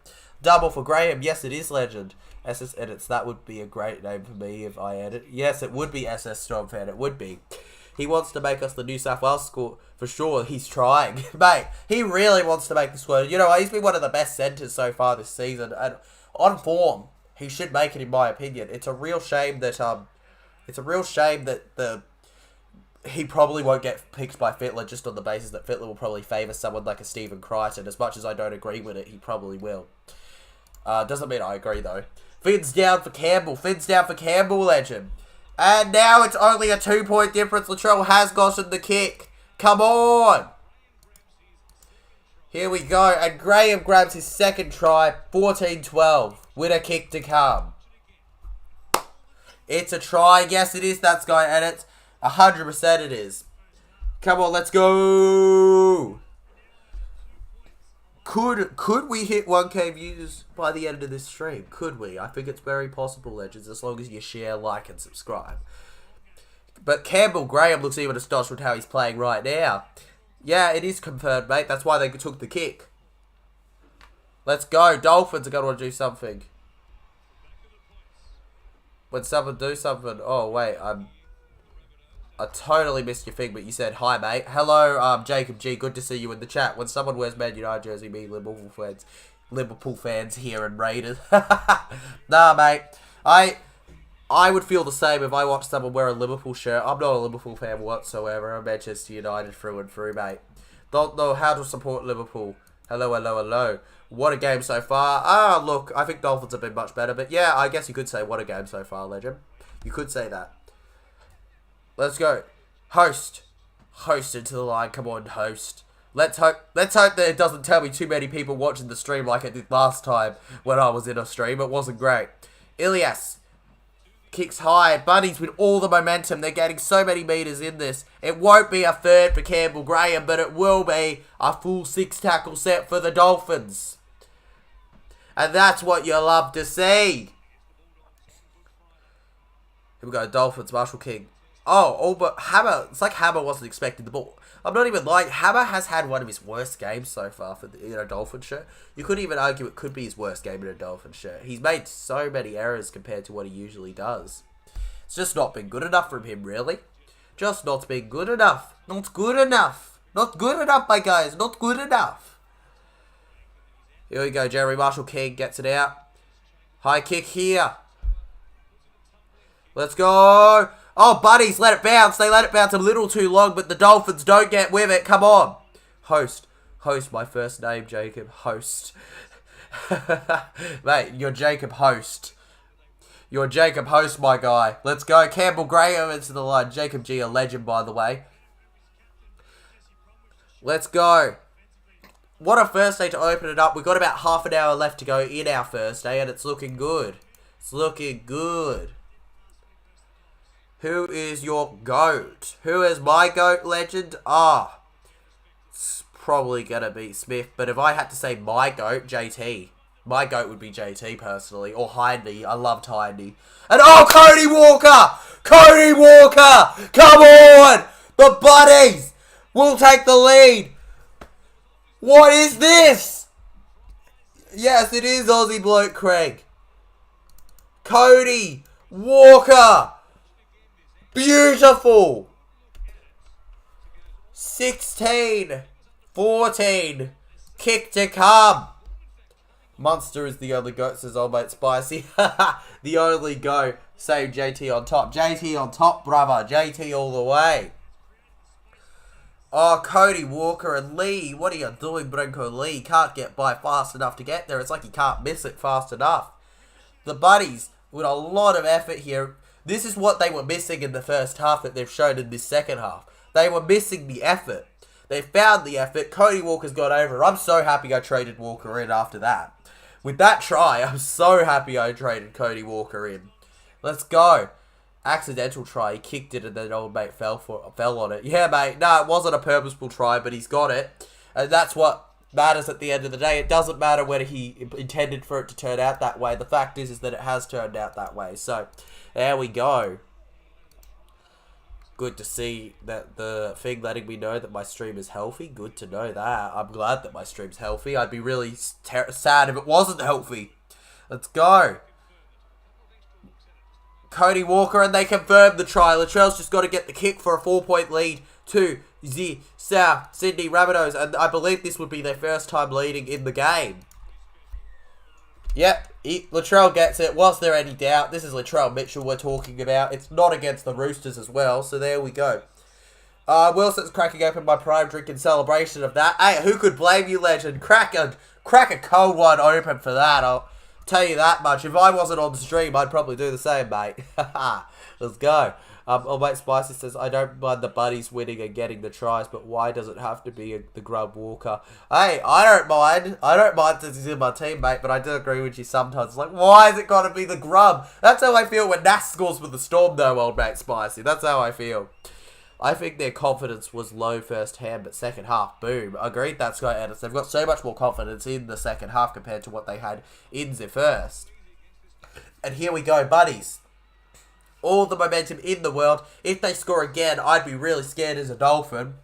Double for Graham. Yes, it is, legend. SS Edits. That would be a great name for me if I edit. Yes, it would be SS Stormfan. It would be. He wants to make us the New South Wales squad. For sure, he's trying. Mate, he really wants to make the squad. You know, he's been one of the best centres so far this season. And on form, he should make it, in my opinion. It's a real shame that he probably won't get picked by Fittler just on the basis that Fittler will probably favour someone like a Stephen Crichton. As much as I don't agree with it, he probably will. Doesn't mean I agree, though. Finn's down for Campbell. Legend. And now it's only a 2-point difference. Latrell has gotten the kick. Come on. Here we go. And Graham grabs his second try. 14-12. With a kick to come. It's a try. Yes, it is. That's Guy Edits. 100% it is. Come on, let's go. Could we hit 1K views by the end of this stream? Could we? I think it's very possible, legends, as long as you share, like, and subscribe. But Campbell Graham looks even astonished with how he's playing right now. Yeah, it is confirmed, mate. That's why they took the kick. Let's go. Dolphins are going to want to do something. When someone do something... Oh, wait. I totally missed your thing, but you said, hi, mate. Hello, Jacob G. Good to see you in the chat. When someone wears Man United jersey, me, Liverpool fans here and Raiders. Nah, mate. I would feel the same if I watched someone wear a Liverpool shirt. I'm not a Liverpool fan whatsoever. I'm Manchester United through and through, mate. Don't know how to support Liverpool. Hello, hello, hello. What a game so far. Look, I think Dolphins have been much better. But yeah, I guess you could say what a game so far, legend. You could say that. Let's go. Host. Host into the line. Come on, host. Let's hope that it doesn't tell me too many people watching the stream like it did last time when I was in a stream. It wasn't great. Ilias. Kicks high. Bunnies with all the momentum. They're getting so many meters in this. It won't be a third for Campbell Graham, but it will be a full 6 tackle set for the Dolphins. And that's what you love to see. Here we go. Dolphins. Marshall King. Oh, but Hammer, it's like Hammer wasn't expecting the ball. I'm not even lying. Hammer has had one of his worst games so far for the Dolphin shirt. You couldn't even argue it could be his worst game in a Dolphin shirt. He's made so many errors compared to what he usually does. It's just not been good enough from him, really. Just not been good enough. Not good enough. Not good enough, my guys. Not good enough. Here we go. Jeremy Marshall King gets it out. High kick here. Let's go. Oh, buddies, let it bounce. They let it bounce a little too long, but the Dolphins don't get with it. Come on. Host. Host, my first name, Jacob. Host. Mate, you're Jacob Host. You're Jacob Host, my guy. Let's go. Campbell Graham into the line. Jacob G, a legend, by the way. Let's go. What a first day to open it up. We've got about half an hour left to go in our first day, and it's looking good. It's looking good. Who is your GOAT? Who is my GOAT, legend? It's probably going to be Smith. But if I had to say my GOAT, JT. My GOAT would be JT, personally. Or Hindley. I loved Hindley. And Cody Walker! Cody Walker! Come on! The buddies will take the lead. What is this? Yes, it is Aussie bloke Craig. Cody Walker! Beautiful. 16, 14, kick to come. Munster is the only GOAT, says old mate Spicy. The only go. Same JT on top. JT on top, brother. JT all the way. Oh, Cody Walker and Lee. What are you doing, Brenko Lee? Can't get by fast enough to get there. It's like you can't miss it fast enough. The buddies with a lot of effort here. This is what they were missing in the first half that they've shown in this second half. They were missing the effort. They found the effort. Cody Walker's got over. I'm so happy I traded Walker in after that. With that try, I'm so happy I traded Cody Walker in. Let's go. Accidental try. He kicked it and then old mate fell on it. Yeah, mate. No, it wasn't a purposeful try, but he's got it. And that's what matters at the end of the day. It doesn't matter whether he intended for it to turn out that way. The fact is that it has turned out that way. So... there we go. Good to see that the thing letting me know that my stream is healthy. Good to know that. I'm glad that my stream's healthy. I'd be really sad if it wasn't healthy. Let's go. Cody Walker, and they confirmed the try. Latrell's just got to get the kick for a 4-point lead to the South Sydney Rabbitohs. And I believe this would be their first time leading in the game. Yep, Latrell gets it. Was there any doubt? This is Latrell Mitchell we're talking about. It's not against the Roosters as well, so there we go. Wilson's cracking open my prime drink in celebration of that. Hey, who could blame you, legend? Crack a cold one open for that. I'll tell you that much. If I wasn't on the stream, I'd probably do the same, mate. Let's go. Old mate Spicy says, I don't mind the buddies winning and getting the tries, but why does it have to be the Grub Walker? Hey, I don't mind. I don't mind since he's in my team, mate, but I do agree with you sometimes. It's like, why has it got to be the Grub? That's how I feel when Nass scores with the Storm, though, old mate Spicy. That's how I feel. I think their confidence was low first hand, but second half, boom. Agreed, that's Sky Edits. They've got so much more confidence in the second half compared to what they had in the first. And here we go, buddies. All the momentum in the world. If they score again, I'd be really scared as a Dolphin.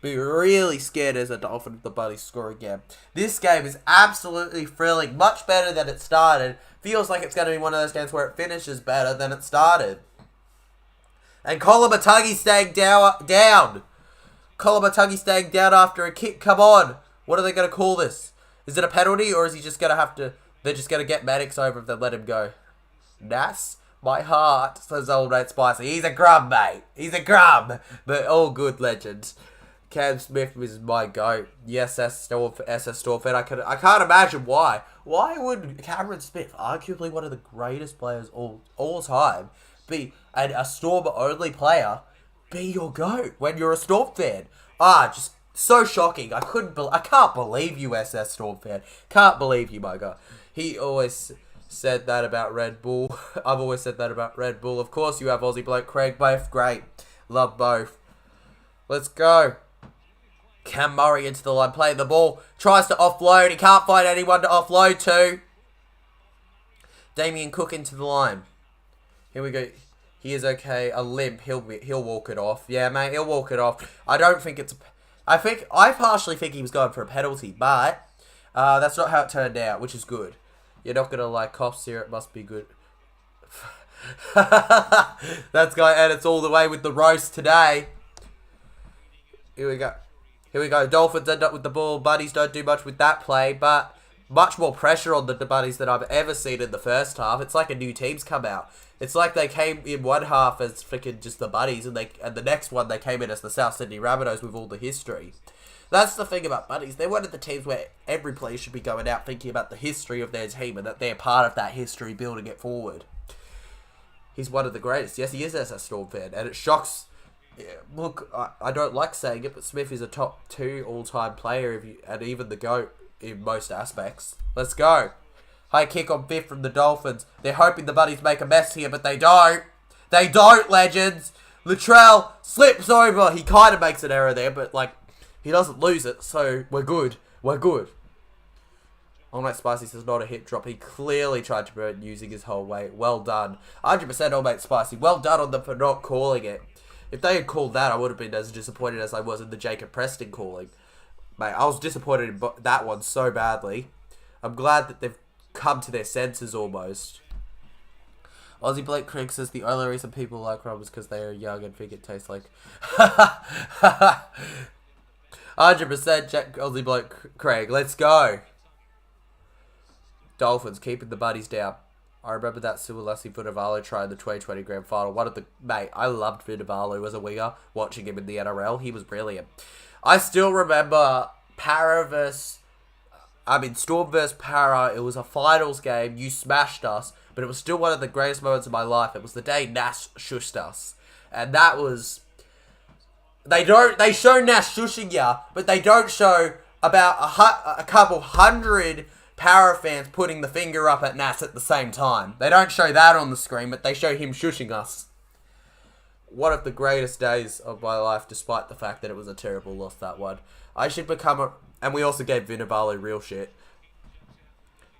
Be really scared as a Dolphin if the Buddies score again. This game is absolutely thrilling. Much better than it started. Feels like it's going to be one of those games where it finishes better than it started. And Kolomatangi staying down. Kolomatangi staying down after a kick. Come on. What are they going to call this? Is it a penalty or is he just going to have to... They're just going to get Maddox over if they let him go. Nas, my heart, says old mate Spicy. He's a grub, mate. He's a grub. But all good, legends. Cam Smith is my goat. Yes, SS Storm fan. I can't imagine why. Why would Cameron Smith, arguably one of the greatest players all time, be a Storm only player, be your goat when you're a Storm fan? Just so shocking. I can't believe you, SS Storm fan. Can't believe you, my guy. He always said that about Red Bull. I've always said that about Red Bull. Of course, you have Aussie bloke Craig. Both great. Love both. Let's go. Cam Murray into the line, playing the ball, tries to offload, he can't find anyone to offload to. Damien Cook into the line. Here we go. He is okay, a limp, he'll walk it off. Yeah, mate, he'll walk it off. I don't think it's... I partially think he was going for a penalty, but that's not how it turned out, which is good. You're not going to like cops here, it must be good. That's guy, and it's all the way with the roast today. Here we go. Here we go. Dolphins end up with the ball. Buddies don't do much with that play, but much more pressure on the Buddies than I've ever seen in the first half. It's like a new team's come out. It's like they came in one half as freaking just the Buddies, and the next one they came in as the South Sydney Rabbitohs with all the history. That's the thing about Buddies. They're one of the teams where every player should be going out thinking about the history of their team and that they're part of that history, building it forward. He's one of the greatest. Yes, he is as a Storm fan, and it shocks... Yeah, look, I don't like saying it, but Smith is a top 2 all-time player, and even the GOAT in most aspects. Let's go. High kick on 5th from the Dolphins. They're hoping the Buddies make a mess here, but they don't. They don't, legends. Latrell slips over. He kind of makes an error there, but, like, he doesn't lose it, so we're good. We're good. All Mate Spicy says not a hip drop. He clearly tried to prevent using his whole weight. Well done. 100% All Mate Spicy. Well done on them for not calling it. If they had called that, I would have been as disappointed as I was in the Jacob Preston calling. Mate, I was disappointed in that one so badly. I'm glad that they've come to their senses almost. Aussie Blake Craig says the only reason people like rum is because they are young and think it tastes like... 100% Jack Aussie Blake Craig. Let's go. Dolphins keeping the Buddies down. I remember that Siwalasi Vunivalu try in the 2020 Grand Final. Mate, I loved Vunivalu as a winger, watching him in the NRL. He was brilliant. I still remember Storm versus Para. It was a finals game. You smashed us, but it was still one of the greatest moments of my life. It was the day Nash shushed us. And that was... They show Nash shushing ya, but they don't show about a couple hundred... Para fans putting the finger up at Nas at the same time. They don't show that on the screen, but they show him shushing us. One of the greatest days of my life, despite the fact that it was a terrible loss, that one. I should become a... And we also gave Vunivalu real shit.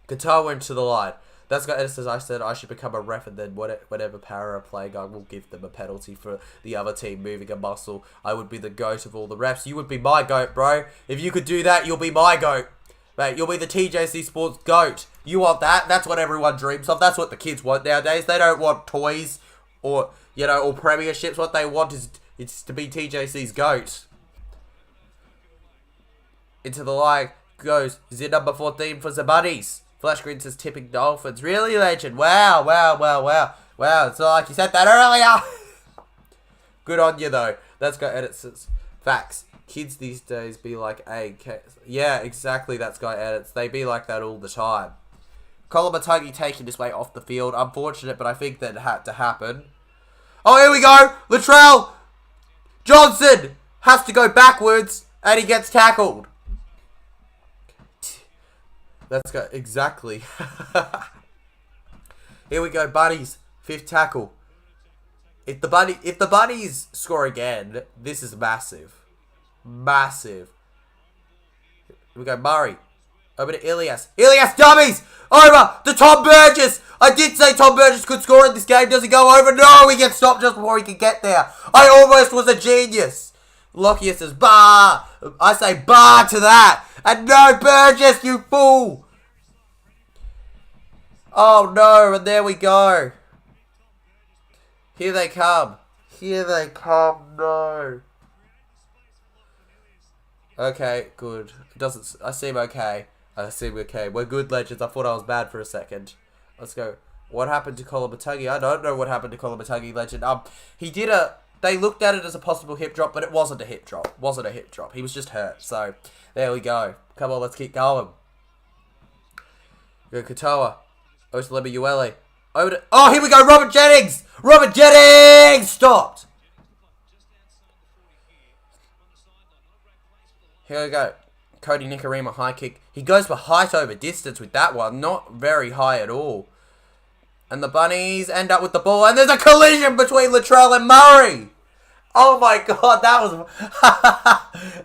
Qatar went to the line. That's got as I said, I should become a ref, and then whatever Para playing, I will give them a penalty for the other team moving a muscle. I would be the GOAT of all the refs. You would be my GOAT, bro. If you could do that, you'll be my GOAT. Mate, you'll be the TJC Sports GOAT. You want that? That's what everyone dreams of. That's what the kids want nowadays. They don't want toys or, or premierships. What they want is to be TJC's GOAT. Into the line goes, is it number 14 for the Buddies? Flash Green says tipping Dolphins. Really, legend? Wow. It's not like you said that earlier. Good on you, though. Let's go edits. Facts. Kids these days be like, hey, yeah, exactly, that's guy edits. They be like that all the time. Kolomatangi taking his way off the field. Unfortunate, but I think that had to happen. Oh, here we go. Latrell Johnson has to go backwards, and he gets tackled. Let's go. Exactly. Here we go, Buddies. 5th tackle. If the Bunnies score again, this is massive. Massive. Here we go, Murray. Over to Ilias. Ilias dummies! Over to Tom Burgess! I did say Tom Burgess could score in this game. Does he go over? No, he gets stopped just before he can get there. I almost was a genius. Lockyer says, bah! I say, bah to that! And no, Burgess, you fool! Oh no, and there we go. Here they come. Here they come, no. Okay, good. I seem okay. I seem okay. We're good, legends. I thought I was bad for a second. Let's go. What happened to Colin Matungi? I don't know what happened to Colin Matungi, legend. They looked at it as a possible hip drop, but it wasn't a hip drop. He was just hurt. So, there we go. Come on, let's keep going. Go Katoa. Osalemi Uele. Over to... Oh, here we go, Robert Jennings! Robert Jennings! Stopped! Here we go. Cody Nikarima, high kick. He goes for height over distance with that one. Not very high at all. And the Bunnies end up with the ball. And there's a collision between Latrell and Murray. Oh my god, that was...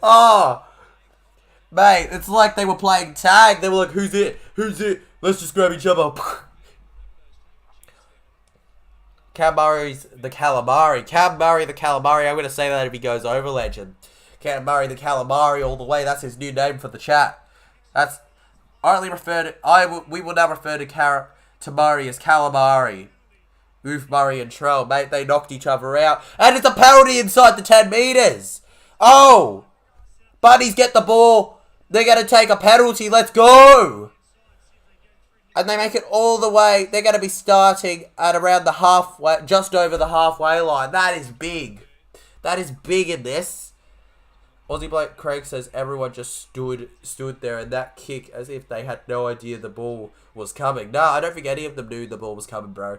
Oh. Mate, it's like they were playing tag. They were like, who's it? Who's it? Let's just grab each other. Cam Murray's the calamari. Cam Murray the calamari. I'm going to say that if he goes over, legend. Cam Murray the calamari all the way. That's his new name for the chat. That's... I only refer to... We will now refer to Murray as calamari. Oof, Murray and Trell, mate. They knocked each other out. And it's a penalty inside the 10 metres. Oh! Bunnies get the ball. They're going to take a penalty. Let's go! And they make it all the way. They're going to be starting at around the halfway, just over the halfway line. That is big. That is big in this. Aussie bloke Craig says everyone just stood there and that kick as if they had no idea the ball was coming. No, I don't think any of them knew the ball was coming, bro.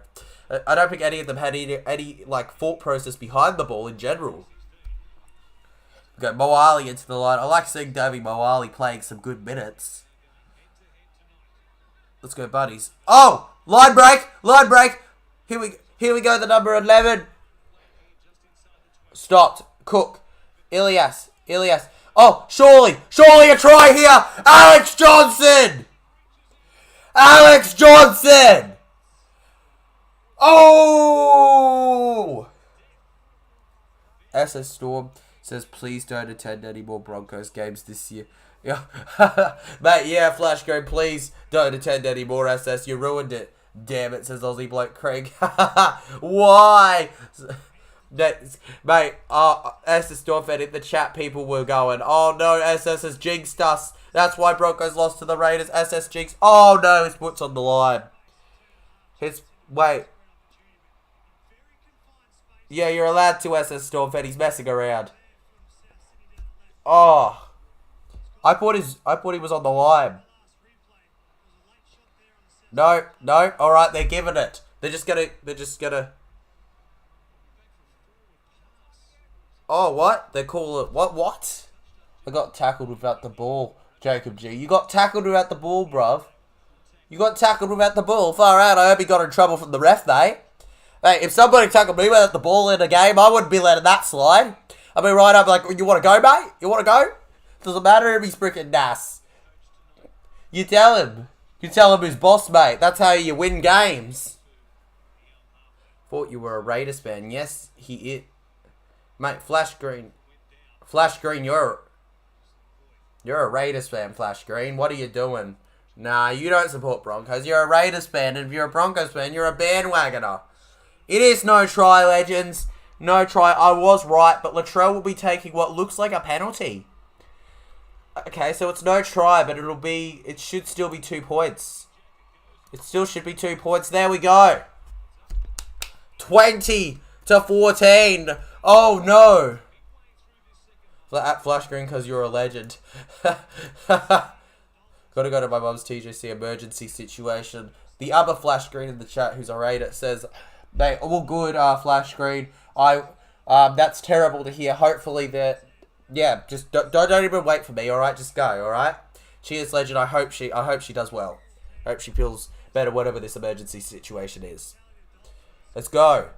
I don't think any of them had any like thought process behind the ball in general. We got Moali into the line. I like seeing Davey Moali playing some good minutes. Let's go, buddies. Oh! Line break! Line break! Here we go, the number 11. Stopped. Cook. Ilias. Oh, surely a try here! Alex Johnson! Oh! SS Storm says, please don't attend any more Broncos games this year. Yeah, mate, yeah, Flash Go, please don't attend any more SS. You ruined it. Damn it, says Aussie bloke Craig. Why? Mate, SS Stormfed in the chat, people were going, oh no, SS has jinxed us. That's why Broncos lost to the Raiders. SS jinxed. Oh no, his foot's on the line. Wait. Yeah, you're allowed to, SS Stormfed. He's messing around. Oh. I thought he was on the line. No. Alright, they're giving it. They're just gonna... Oh, what? They call it... What? I got tackled without the ball. Jacob G. You got tackled without the ball, bruv. You got tackled without the ball. Far out. I hope he got in trouble from the ref, mate. Hey, if somebody tackled me without the ball in a game, I wouldn't be letting that slide. I'd be right up like, you want to go, mate? You want to go? Doesn't matter if he's freaking nass. You tell him. You tell him who's boss, mate. That's how you win games. Thought you were a Raiders fan. Yes, he is. Mate, Flash Green, you're a Raiders fan, Flash Green. What are you doing? Nah, you don't support Broncos. You're a Raiders fan, and if you're a Broncos fan, you're a bandwagoner. It is no try, legends. No try. I was right, but Latrell will be taking what looks like a penalty. Okay, so it's no try, but it should still be 2 points. It still should be 2 points. There we go. 20-14. Oh, no. At Flash Green, because you're a legend. Gotta go to my mum's TJC emergency situation. The other Flash Green in the chat, who's a Raider, says, they all good, Flash Green. That's terrible to hear. Hopefully that... Yeah, just don't even wait for me, alright? Just go, alright? Cheers, legend. I hope she does well. I hope she feels better, whatever this emergency situation is. Let's go.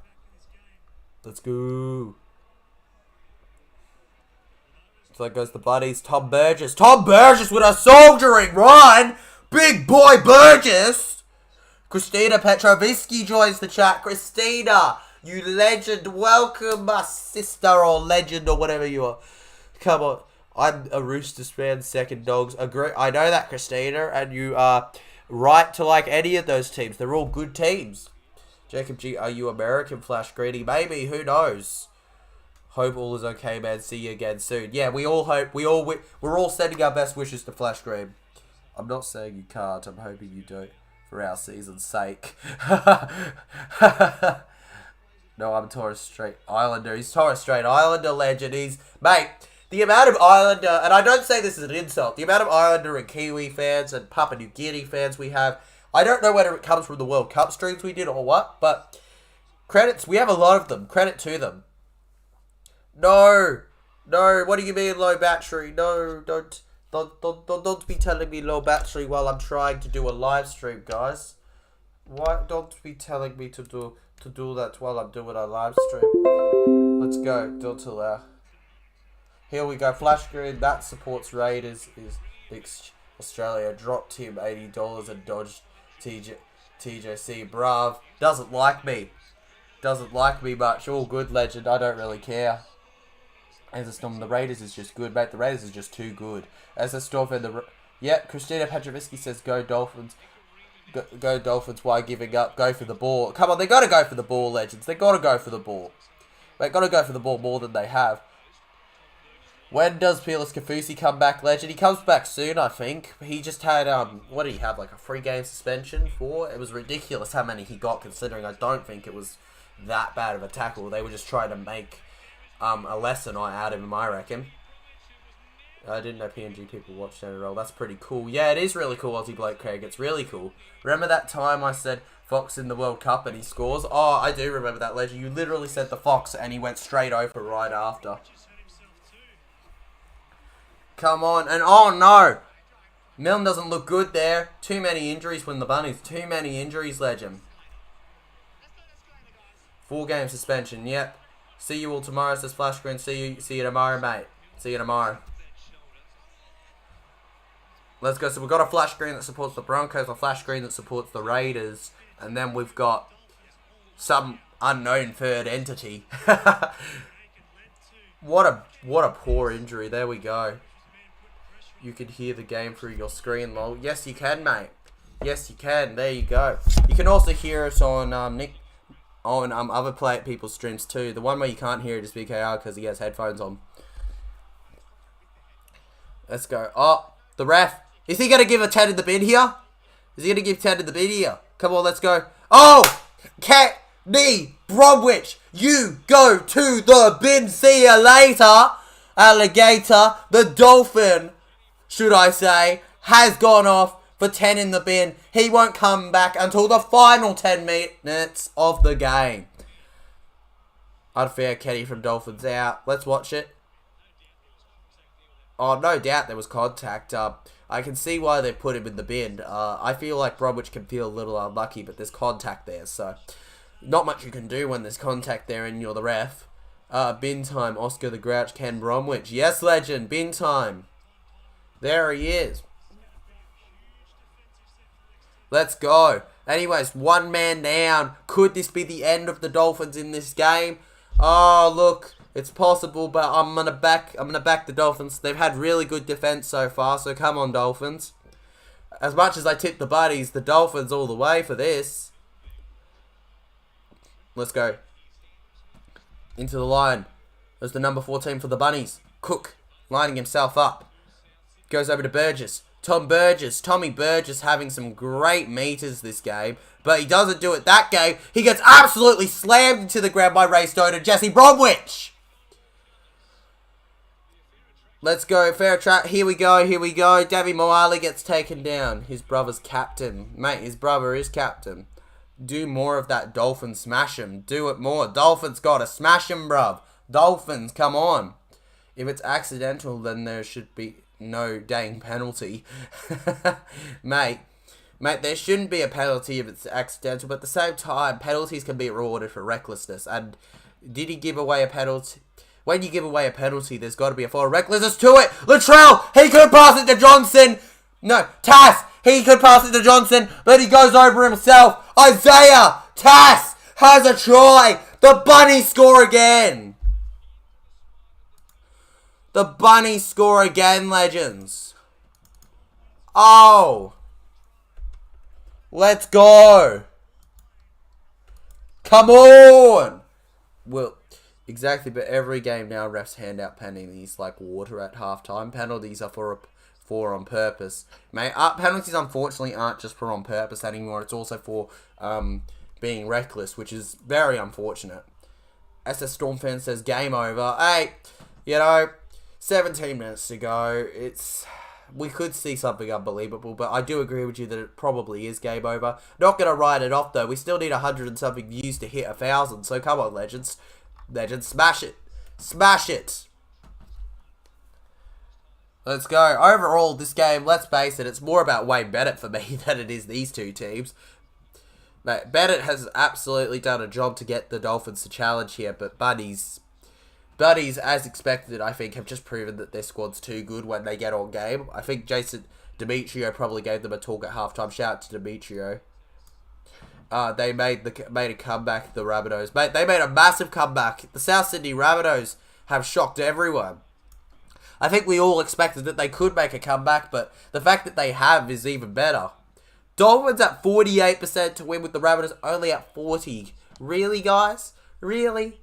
Let's go. So that goes the buddies. Tom Burgess. Tom Burgess with a soldiering run. Big boy Burgess. Christina Petrovisky joins the chat. Christina, you legend. Welcome, my sister or legend or whatever you are. Come on. I'm a Roosters fan, second dogs. Agree. I know that, Christina, and you are right to like any of those teams. They're all good teams. Jacob G, are you American Flash Greedy? Maybe, who knows? Hope all is okay, man. See you again soon. Yeah, we all hope. We're all sending our best wishes to Flash Green. I'm not saying you can't. I'm hoping you don't, for our season's sake. No, I'm Torres Strait Islander. He's Torres Strait Islander legend. Mate, the amount of Islander, and I don't say this as an insult, the amount of Islander and Kiwi fans and Papua New Guinea fans we have, I don't know whether it comes from the World Cup streams we did or what, but credits, we have a lot of them. Credit to them. No, what do you mean low battery? No, don't be telling me low battery while I'm trying to do a live stream, guys. Why don't be telling me to do that while I'm doing a live stream? Let's go. Don't allow. Here we go. Flash Green that supports Raiders is Australia. Dropped him $80 and dodged TJC. Brav doesn't like me. Doesn't like me much. All good, legend. I don't really care. As a Storm, the Raiders is just good, mate. The Raiders is just too good. As a Storm, Christina Petrovisky says, go Dolphins. Go Dolphins, why giving up? Go for the ball. Come on, they got to go for the ball, legends. They got to go for the ball. They got to go for the ball more than they have. When does Pilas Kafusi come back, legend? He comes back soon, I think. He just had, what did he have, like a 3-game suspension for? It was ridiculous how many he got, considering I don't think it was that bad of a tackle. They were just trying to make a lesson out of him, I reckon. I didn't know PNG people watched NRL. That's pretty cool. Yeah, it is really cool, Aussie Blake Craig. It's really cool. Remember that time I said Fox in the World Cup and he scores? Oh, I do remember that, legend. You literally said the Fox and he went straight over right after. Come on. And oh no. Milne doesn't look good there. Too many injuries when the Bunnies. Too many injuries, legend. 4-game suspension. Yep. See you all tomorrow, says Flash Green. See you tomorrow, mate. See you tomorrow. Let's go. So we've got a Flash Green that supports the Broncos, a Flash Green that supports the Raiders, and then we've got some unknown third entity. What a poor injury. There we go. You can hear the game through your screen, lol. Yes, you can, mate. Yes, you can. There you go. You can also hear us on other people's streams too. The one where you can't hear it is BKR because he has headphones on. Let's go. Oh, the ref. Is he going to give a 10 in the bin here? Is he going to give 10 in the bin here? Come on, let's go. Oh! Kenny Bromwich, you go to the bin. See you later, alligator. The Dolphin, should I say, has gone off for 10 in the bin. He won't come back until the final 10 minutes of the game. Unfair Kenny from Dolphins out. Let's watch it. Oh, no doubt there was contact. I can see why they put him in the bin. I feel like Bromwich can feel a little unlucky, but there's contact there, so not much you can do when there's contact there and you're the ref. Bin time, Oscar the Grouch, Ken Bromwich. Yes, legend, bin time. There he is. Let's go. Anyways, 1 man down. Could this be the end of the Dolphins in this game? Oh, look. It's possible, but I'm gonna back the Dolphins. They've had really good defense so far, so come on, Dolphins. As much as I tip the buddies, the Dolphins all the way for this. Let's go. Into the line. There's the number 14 for the Bunnies. Cook, lining himself up. Goes over to Burgess. Tommy Burgess having some great meters this game, but he doesn't do it that game. He gets absolutely slammed into the ground by Ray Stone and Jesse Bromwich. Let's go, fair track. Here we go. Davy Moali gets taken down. His brother's captain. Mate, his brother is captain. Do more of that, Dolphins. Smash him. Do it more. Dolphins gotta smash him, bruv. Dolphins, come on. If it's accidental, then there should be no dang penalty. Mate, there shouldn't be a penalty if it's accidental, but at the same time, penalties can be rewarded for recklessness, and Did he give away a penalty? When you give away a penalty, there's got to be a foul. Recklessness to it. Latrell, he could pass it to Johnson. No, Tass, he could pass it to Johnson, but he goes over himself. Isaiah, Tass has a try. The Bunnies score again. The Bunnies score again, legends. Oh. Let's go. Come on. Well, exactly, but every game now refs hand out penalties like water at halftime. Penalties are for on purpose. Mate, penalties unfortunately aren't just for on purpose anymore. It's also for being reckless, which is very unfortunate. SS Storm fan says game over. Hey, 17 minutes to go. We could see something unbelievable, but I do agree with you that it probably is game over. Not going to write it off, though. We still need 100 and something views to hit 1,000, so come on, legends. Legends, smash it. Smash it. Let's go. Overall, this game, let's face it, it's more about Wayne Bennet for me than it is these two teams. Mate, Bennett has absolutely done a job to get the Dolphins to challenge here, but Buddies, as expected, I think, have just proven that their squad's too good when they get on game. I think Jason Demetrio probably gave them a talk at halftime. Shout out to Demetrio. They made a comeback, the Rabbitohs. Mate, they made a massive comeback. The South Sydney Rabbitohs have shocked everyone. I think we all expected that they could make a comeback, but the fact that they have is even better. Dolphins at 48% to win with the Rabbitohs only at 40%. Really, guys? Really?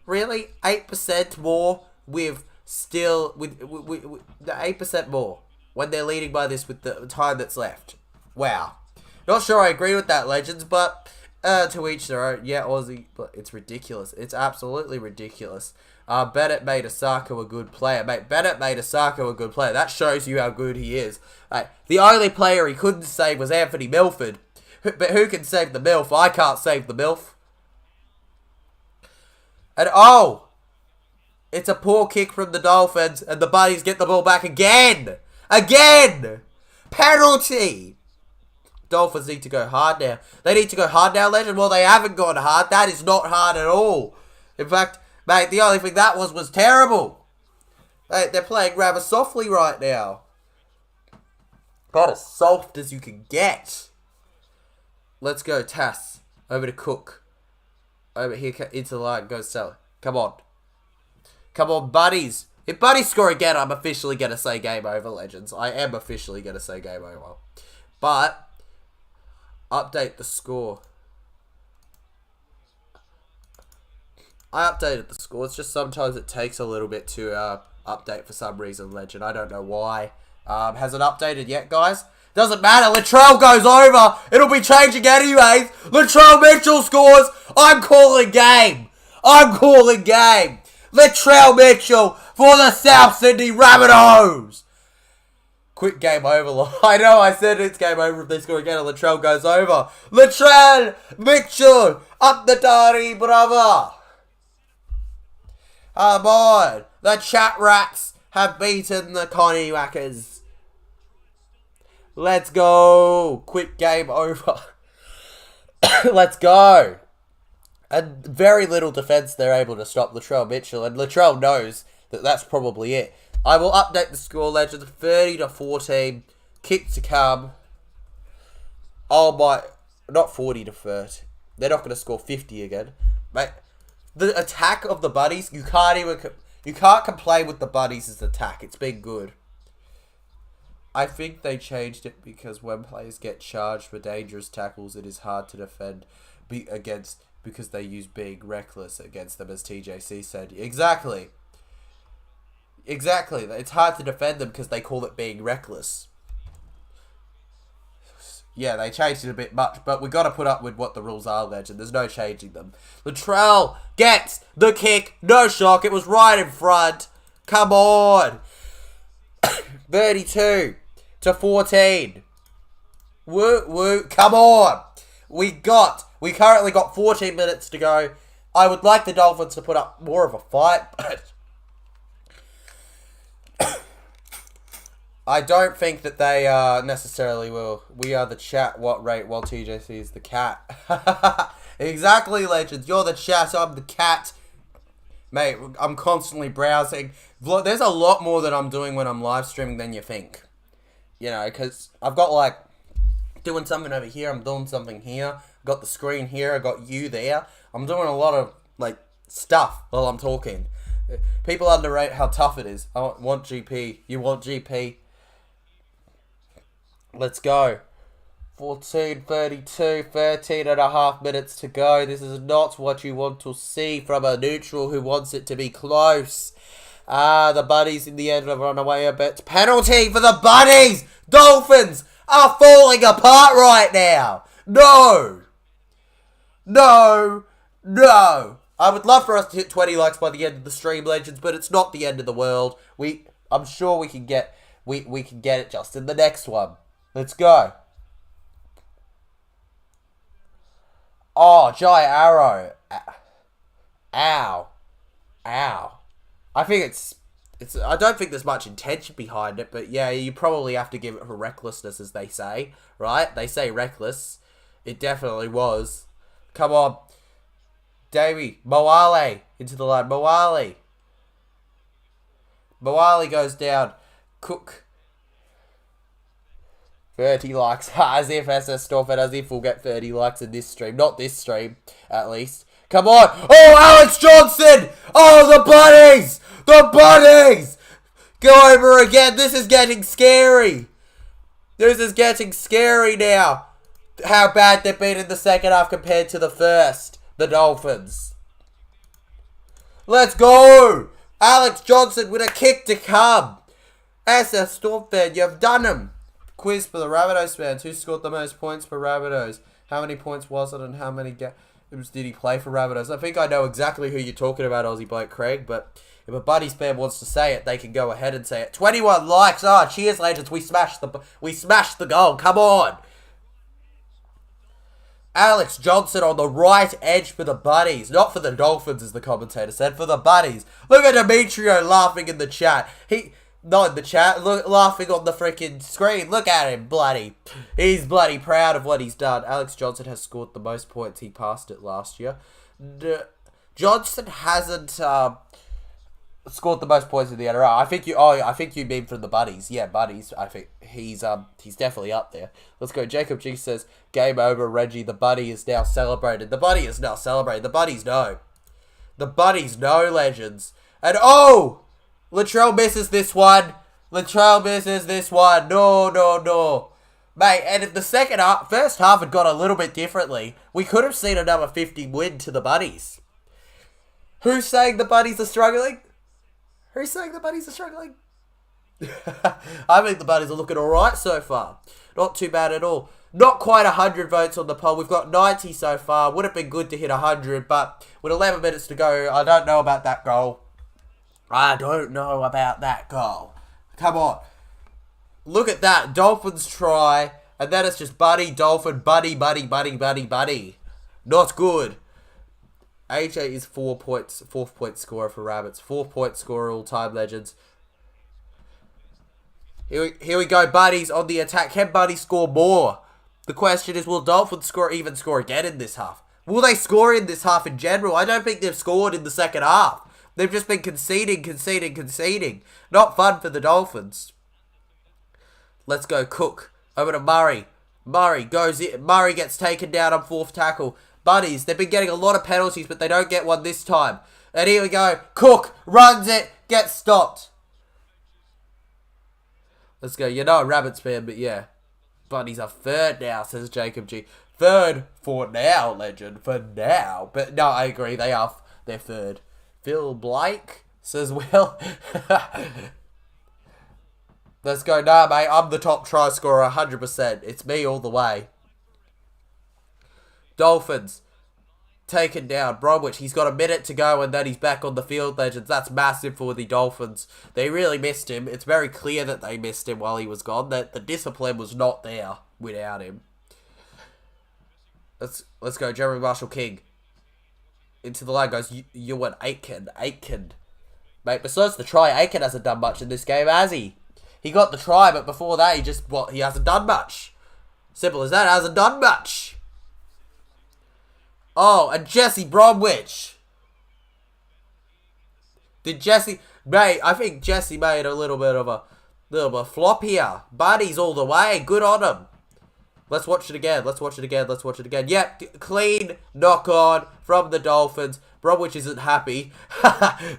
Really? 8% more with the 8% more when they're leading by this with the time that's left. Wow. Not sure I agree with that, legends, but to each their own. Yeah, Aussie, but it's ridiculous. It's absolutely ridiculous. Bennett made Osako a good player. Mate, Bennett made Osako a good player. That shows you how good he is. The only player he couldn't save was Anthony Milford. But who can save the MILF? I can't save the MILF. And oh! It's a poor kick from the Dolphins, and the Bunnies get the ball back again! Again! Penalty! Dolphins need to go hard now. They need to go hard now, legend. Well, they haven't gone hard. That is not hard at all. In fact, mate, the only thing that was terrible. Mate, they're playing rather softly right now. About as soft as you can get. Let's go, Tass. Over to Cook. Over here, into the line. Go, Sally. Come on. Come on, Buddies. If Buddies score again, I'm officially going to say game over, legends. I am officially going to say game over. But update the score. I updated the score. It's just sometimes it takes a little bit to update for some reason, legend. I don't know why. Has it updated yet, guys? Doesn't matter. Latrell goes over. It'll be changing anyways. Latrell Mitchell scores. I'm calling game. I'm calling game. Latrell Mitchell for the South Sydney Rabbitohs. Quick game over. I know I said it's game over if they score again and Latrell goes over. Latrell Mitchell up the daddy, brother. Come on. The chat rats have beaten the Connie Whackers. Let's go. Quick game over. Let's go. And very little defense they're able to stop Latrell Mitchell. And Latrell knows that that's probably it. I will update the score, legends. 30-14. Kick to come. Oh my. Not 40-30. They're not going to score 50 again. Mate, the attack of the Buddies, you can't complain with the Buddies' attack. It's been good. I think they changed it because when players get charged for dangerous tackles, it is hard to defend against because they use being reckless against them, as TJC said. Exactly. Exactly. It's hard to defend them because they call it being reckless. Yeah, they changed it a bit much, but we've got to put up with what the rules are, legend. There's no changing them. Latrell gets the kick. No shock. It was right in front. Come on. 32-14. Woo, woo. Come on. We currently got 14 minutes to go. I would like the Dolphins to put up more of a fight, but I don't think that they necessarily will. We are the chat, what rate, while TJC is the cat. Exactly, legends. You're the chat, I'm the cat. Mate, I'm constantly browsing. There's a lot more that I'm doing when I'm live streaming than you think. You know, because I've got like doing something over here, I'm doing something here, I've got the screen here, I got you there. I'm doing a lot of like stuff while I'm talking. People underrate how tough it is. I want GP. You want GP? Let's go. 14:32, 13 and a half minutes to go. This is not what you want to see from a neutral who wants it to be close. The Buddies in the end have run away a bit. Penalty for the Buddies! Dolphins are falling apart right now. No. No. No. I would love for us to hit 20 likes by the end of the stream, legends, but it's not the end of the world. I'm sure we can get it just in the next one. Let's go. Oh, Jai Arrow. Ow. Ow. I think it's I don't think there's much intention behind it, but yeah, you probably have to give it for recklessness, as they say, right? They say reckless. It definitely was. Come on. Davey. Moale. Into the line. Moale. Moale goes down. Cook. 30 likes. As if SS Stormfed, as if we'll get 30 likes in this stream. Not this stream, at least. Come on. Oh, Alex Johnson. Oh, the Buddies. The Buddies. Go over again. This is getting scary. This is getting scary now. How bad they've been in the second half compared to the first. The Dolphins. Let's go. Alex Johnson with a kick to come. SS Stormfed, you've done him. Quiz for the Rabbitohs fans. Who scored the most points for Rabbitohs? How many points was it and how many games did he play for Rabbitohs? I think I know exactly who you're talking about, Aussie bloke Craig, but if a Buddies fan wants to say it, they can go ahead and say it. 21 likes. Oh, cheers, legends. We smashed the goal. Come on. Alex Johnson on the right edge for the Buddies. Not for the Dolphins, as the commentator said. For the Buddies. Look at Demetrio laughing in the chat. Not in the chat. Look, laughing on the freaking screen. Look at him, bloody. He's bloody proud of what he's done. Alex Johnson has scored the most points. He passed it last year. Johnson hasn't scored the most points in the NRL. I think you mean from the Buddies. Yeah, Buddies. I think he's definitely up there. Let's go. Jacob G says, game over, Reggie. The Buddy is now celebrated. The Buddy is now celebrated. The Buddies know. The Buddies know, legends. And oh! Latrell misses this one. Latrell misses this one. No. Mate, and if the first half had gone a little bit differently, we could have seen another 50 win to the Buddies. Who's saying the Buddies are struggling? Who's saying the Buddies are struggling? I think the Buddies are looking alright so far. Not too bad at all. Not quite 100 votes on the poll. We've got 90 so far. Would have been good to hit 100, but with 11 minutes to go, I don't know about that goal. Come on. Look at that. Dolphins try. And then it's just Buddy, Dolphin, Buddy. Not good. AJ is 4 points. Fourth point scorer for Rabbits. 4-point scorer all time, legends. Here we go. Buddies on the attack. Can Buddy score more? The question is, will Dolphins score again in this half? Will they score in this half in general? I don't think they've scored in the second half. They've just been conceding. Not fun for the Dolphins. Let's go, Cook. Over to Murray. Murray goes in. Murray gets taken down on fourth tackle. Buddies, they've been getting a lot of penalties, but they don't get one this time. And here we go. Cook runs it. Gets stopped. Let's go. You're not a Rabbits fan, but yeah. Buddies are third now, says Jacob G. Third for now, legend. For now. But no, I agree. They're third. Phil Blake says, well, let's go. Nah, mate, I'm the top try scorer 100%. It's me all the way. Dolphins taken down. Bromwich, he's got a minute to go and then he's back on the field, legends. That's massive for the Dolphins. They really missed him. It's very clear that they missed him while he was gone. That the discipline was not there without him. Let's go. Jeremy Marshall King. Into the line goes Ewan Aitken. Mate, besides the try, Aitken hasn't done much in this game, has he? He got the try, but before that, he hasn't done much. Simple as that, hasn't done much. Oh, and Jesse Bromwich. Did Jesse... Mate, I think Jesse made a little bit of a flop here. Buddies all the way. Good on him. Let's watch it again. Yep, clean knock on from the Dolphins. Bromwich isn't happy.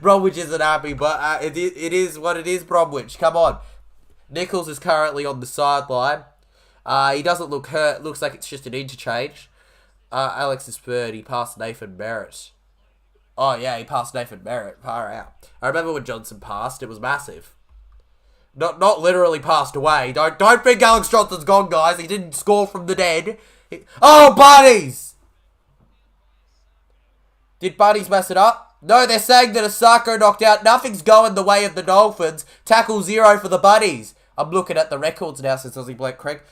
Bromwich isn't happy, but it is what it is, Bromwich. Come on. Nichols is currently on the sideline. He doesn't look hurt. Looks like it's just an interchange. Alex is third. He passed Nathan Merritt. Oh, yeah, he passed Nathan Merritt. Far out. I remember when Johnson passed. It was massive. Not literally passed away. Don't think Alex Johnson's gone, guys. He didn't score from the dead. Oh, buddies! Did Buddies mess it up? No, they're saying that Asako knocked out. Nothing's going the way of the Dolphins. Tackle 0 for the Buddies. I'm looking at the records now since Aussie Blake Craig.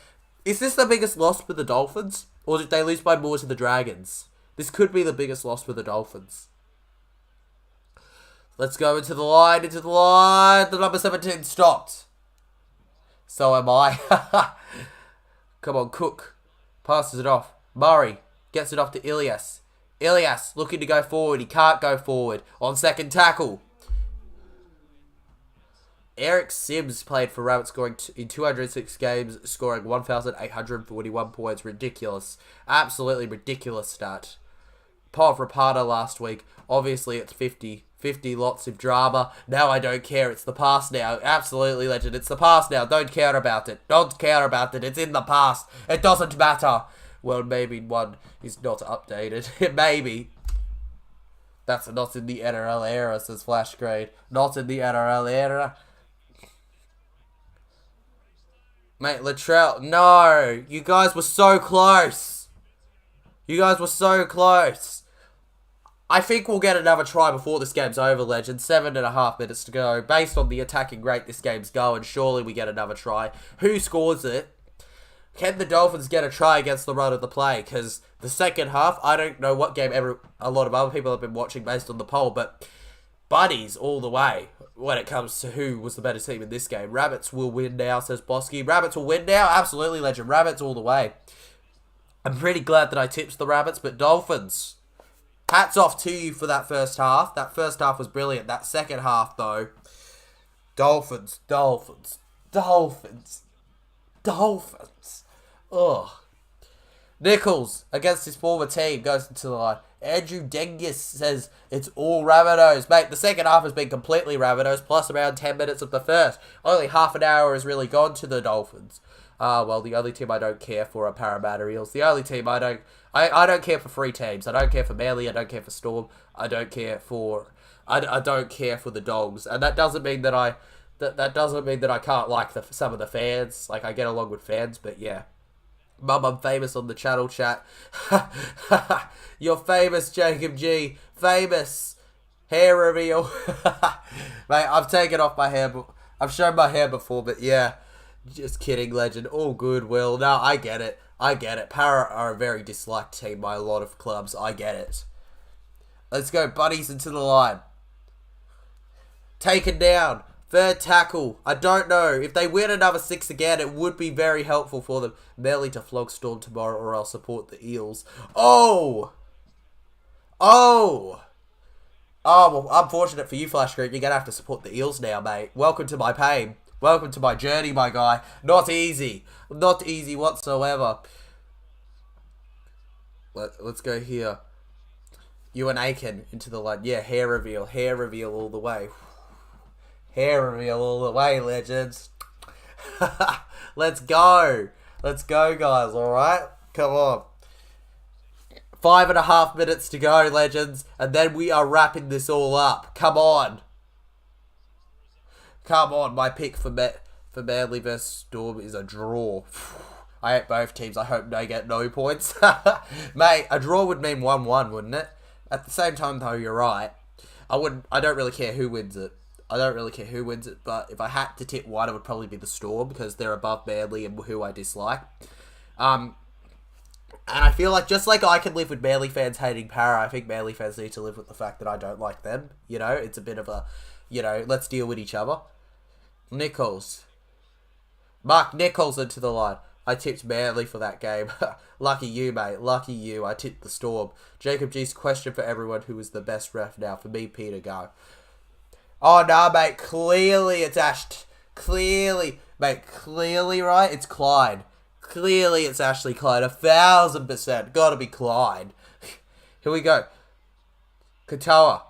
Is this the biggest loss for the Dolphins? Or did they lose by more to the Dragons? This could be the biggest loss for the Dolphins. Let's go into the line. The number 17 stopped. So am I. Come on, Cook. Passes it off. Murray gets it off to Ilias. Ilias looking to go forward. He can't go forward. On second tackle. Eric Sims played for Rabbit, scoring in 206 games, scoring 1,841 points. Ridiculous. Absolutely ridiculous stat. Paul Rapata last week. Obviously, it's 50. 50, lots of drama. Now I don't care. It's the past now. Absolutely, legend. It's the past now. Don't care about it. Don't care about it. It's in the past. It doesn't matter. Well, maybe one is not updated. Maybe. That's not in the NRL era, says Flash Grade. Not in the NRL era. Mate, Latrell. No. You guys were so close. I think we'll get another try before this game's over, legend. 7.5 minutes to go. Based on the attacking rate this game's going, surely we get another try. Who scores it? Can the Dolphins get a try against the run of the play? Because the second half, I don't know what game a lot of other people have been watching based on the poll, but Buddies all the way when it comes to who was the better team in this game. Rabbits will win now, says Bosky. Rabbits will win now? Absolutely, legend. Rabbits all the way. I'm pretty glad that I tipped the Rabbits, but Dolphins... Hats off to you for that first half. That first half was brilliant. That second half, though. Dolphins. Ugh. Nichols, against his former team, goes into the line. Andrew Dengus says it's all Rabbitohs. Mate, the second half has been completely Rabbitohs, plus around 10 minutes of the first. Only half an hour has really gone to the Dolphins. Well, the only team I don't care for are Parramatta Eels. The only team I don't care for 3 teams. I don't care for Manly. I don't care for Storm. I don't care for the Dogs. And that doesn't mean that I can't like some of the fans. Like, I get along with fans, but yeah. Mum, I'm famous on the channel chat. You're famous, Jacob G. Famous. Hair reveal. Mate, I've taken off my hair. I've shown my hair before, but yeah. Just kidding, legend. All good, Will. No, I get it. Para are a very disliked team by a lot of clubs. I get it. Let's go, Buddies, into the line. Taken down. Third tackle. I don't know. If they win another 6 again, it would be very helpful for them. Merely to flog Storm tomorrow, or I'll support the Eels. Oh! Well, unfortunate for you, Flash Group. You're going to have to support the Eels now, mate. Welcome to my pain. Welcome to my journey, my guy. Not easy. Not easy whatsoever. Let's go here. Ewan Aiken into the line. Yeah, hair reveal. Hair reveal all the way. Hair reveal all the way, legends. Let's go. Let's go, guys, alright? Come on. 5.5 minutes to go, legends. And then we are wrapping this all up. Come on. Come on, my pick for Manly vs Storm is a draw. I hate both teams. I hope they get no points. Mate, a draw would mean 1-1, wouldn't it? At the same time, though, you're right. I don't really care who wins it. But if I had to tip one, it would probably be the Storm, because they're above Manly and who I dislike. And I feel like, just like I can live with Manly fans hating Para, I think Manly fans need to live with the fact that I don't like them. You know, it's a bit of a, let's deal with each other. Nichols. Mark Nichols into the line. I tipped Manly for that game. Lucky you, mate. Lucky you. I tipped the Storm. Jacob G's question for everyone: who is the best ref now? For me, Peter Go. Oh, no, mate. Clearly it's Ash. Clearly. Mate, clearly, right? It's Clyde. Clearly it's Ashley Clyde. 1,000%. Gotta be Clyde. Here we go. Katoa.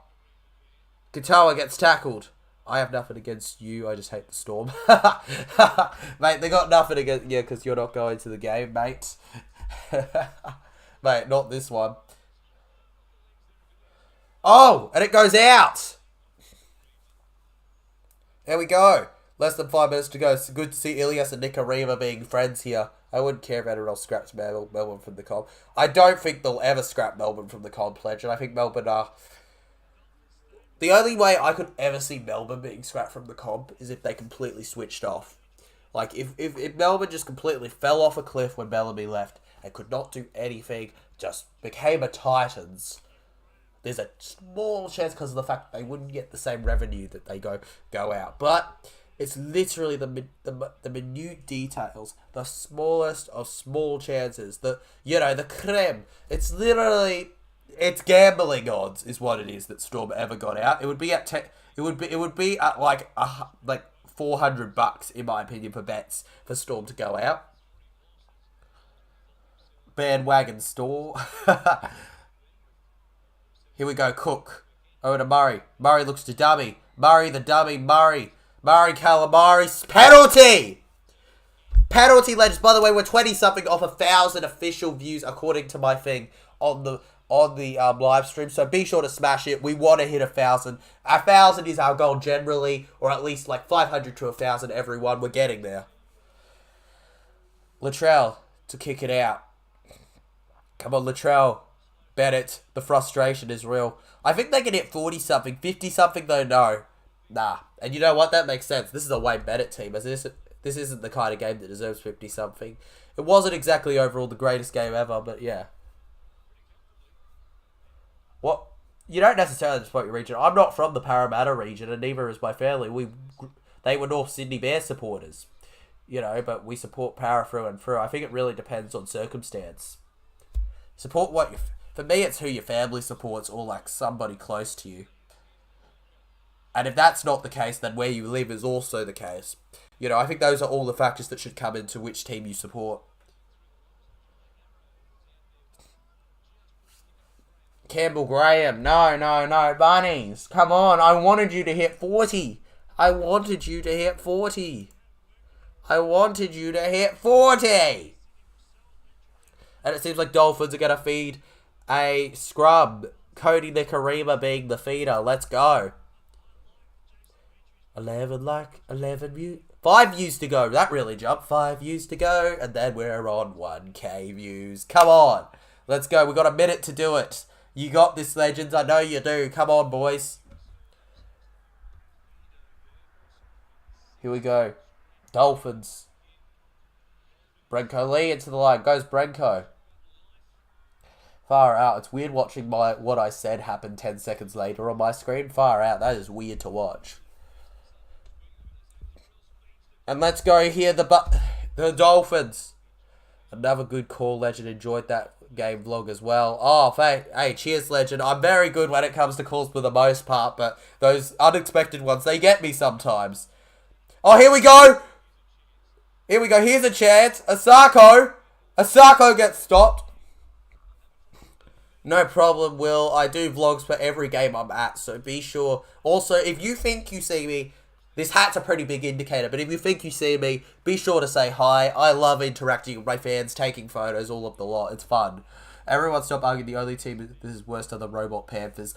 Katoa gets tackled. I have nothing against you. I just hate the Storm. Mate, they got nothing against you because you're not going to the game, mate. Mate, not this one. Oh, and it goes out. There we go. Less than 5 minutes to go. It's good to see Ilias and Nicarima being friends here. I wouldn't care if NRL scraps Melbourne from the comp. I don't think they'll ever scrap Melbourne from the comp, Legend. I think Melbourne are... The only way I could ever see Melbourne being scrapped from the comp is if they completely switched off. Like, if Melbourne just completely fell off a cliff when Bellamy left and could not do anything, just became a Titans, there's a small chance because of the fact that they wouldn't get the same revenue that they go out. But it's literally the minute details, the smallest of small chances, the creme. It's literally... It's gambling odds is what it is that Storm ever got out. It would be at it would be at like $400 in my opinion for bets for Storm to go out. Bandwagon store. Here we go. Cook over to Murray. Murray looks to dummy. Murray the dummy. Murray Calamari penalty. Penalty, Legends. By the way, we're 20 something off 1,000 official views according to my thing on the live stream, so be sure to smash it. We want to hit 1,000. 1,000 is our goal generally, or at least like 500 to 1,000 everyone. We're getting there. Latrell to kick it out. Come on, Latrell. Bennett. The frustration is real. I think they can hit 40 something, 50 something though. No, nah. And you know what? That makes sense. This is a Wayne Bennet team. As this isn't the kind of game that deserves 50 something. It wasn't exactly overall the greatest game ever, but yeah. What? You don't necessarily support your region. I'm not from the Parramatta region, and neither is my family. They were North Sydney Bears supporters, but we support Para through and through. I think it really depends on circumstance. Support for me, it's who your family supports or like somebody close to you. And if that's not the case, then where you live is also the case. I think those are all the factors that should come into which team you support. Campbell Graham. No. Bunnies. Come on. I wanted you to hit 40. I wanted you to hit 40. And it seems like Dolphins are going to feed a scrub. Cody Nicarima being the feeder. Let's go. 11 views. 5 views to go. That really jumped. 5 views to go. And then we're on 1K views. Come on. Let's go. We've got a minute to do it. You got this, Legends. I know you do. Come on, boys. Here we go. Dolphins. Brenko Lee into the line. Goes Brenko. Far out. It's weird watching what I said happen 10 seconds later on my screen. Far out. That is weird to watch. And let's go here. The Dolphins. Another good call, Legend. Enjoyed that game vlog as well. Oh, hey, cheers, Legend. I'm very good when it comes to calls for the most part, but those unexpected ones, they get me sometimes. Oh, here we go. Here's a chance. Asako gets stopped. No problem, Will. I do vlogs for every game I'm at, so be sure. Also, if you think you see me, this hat's a pretty big indicator, but if you think you see me, be sure to say hi. I love interacting with my fans, taking photos, all of the lot. It's fun. Everyone stop arguing the only team this is worse than the Robot Panthers.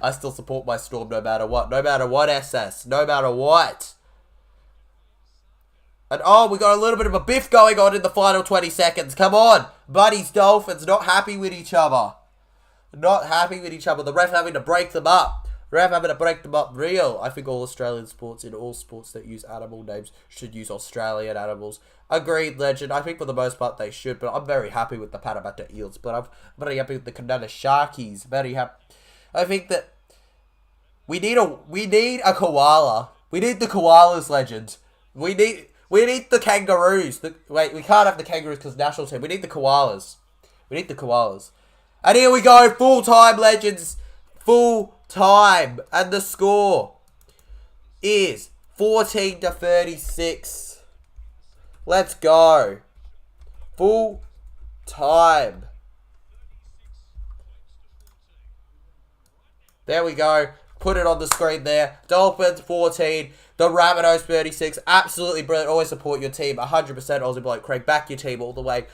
I still support my Storm no matter what. No matter what, SS. No matter what. And oh, we got a little bit of a biff going on in the final 20 seconds. Come on. Buddies, Dolphins, not happy with each other. The ref having to break them up. Real. I think all Australian sports, in all sports that use animal names, should use Australian animals. Agreed, Legend. I think for the most part they should, but I'm very happy with the Parramatta Eels. But I'm very happy with the Canada Sharkies. Very happy. I think that we need a koala. We need the koalas, Legend. We need the kangaroos. Wait, we can't have the kangaroos because national team. We need the koalas. And here we go. Full time, Legends. Full time. And the score. is 14-36. Let's go. Full time. There we go. Put it on the screen there. Dolphins 14. The Rabbitohs 36. Absolutely brilliant. Always support your team. 100% Aussie bloke. Craig, back your team all the way.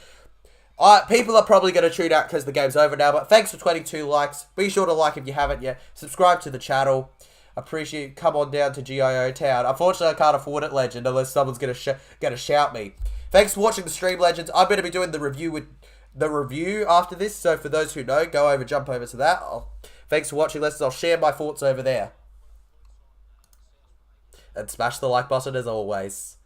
People are probably going to tune out because the game's over now. But thanks for 22 likes. Be sure to like if you haven't yet. Subscribe to the channel. Appreciate it. Come on down to GIO Town. Unfortunately, I can't afford it, Legend, unless someone's going to shout me. Thanks for watching the stream, Legends. I'm going to be doing the review after this. So for those who know, jump over to that. Thanks for watching, Legends. I'll share my thoughts over there. And smash the like button as always.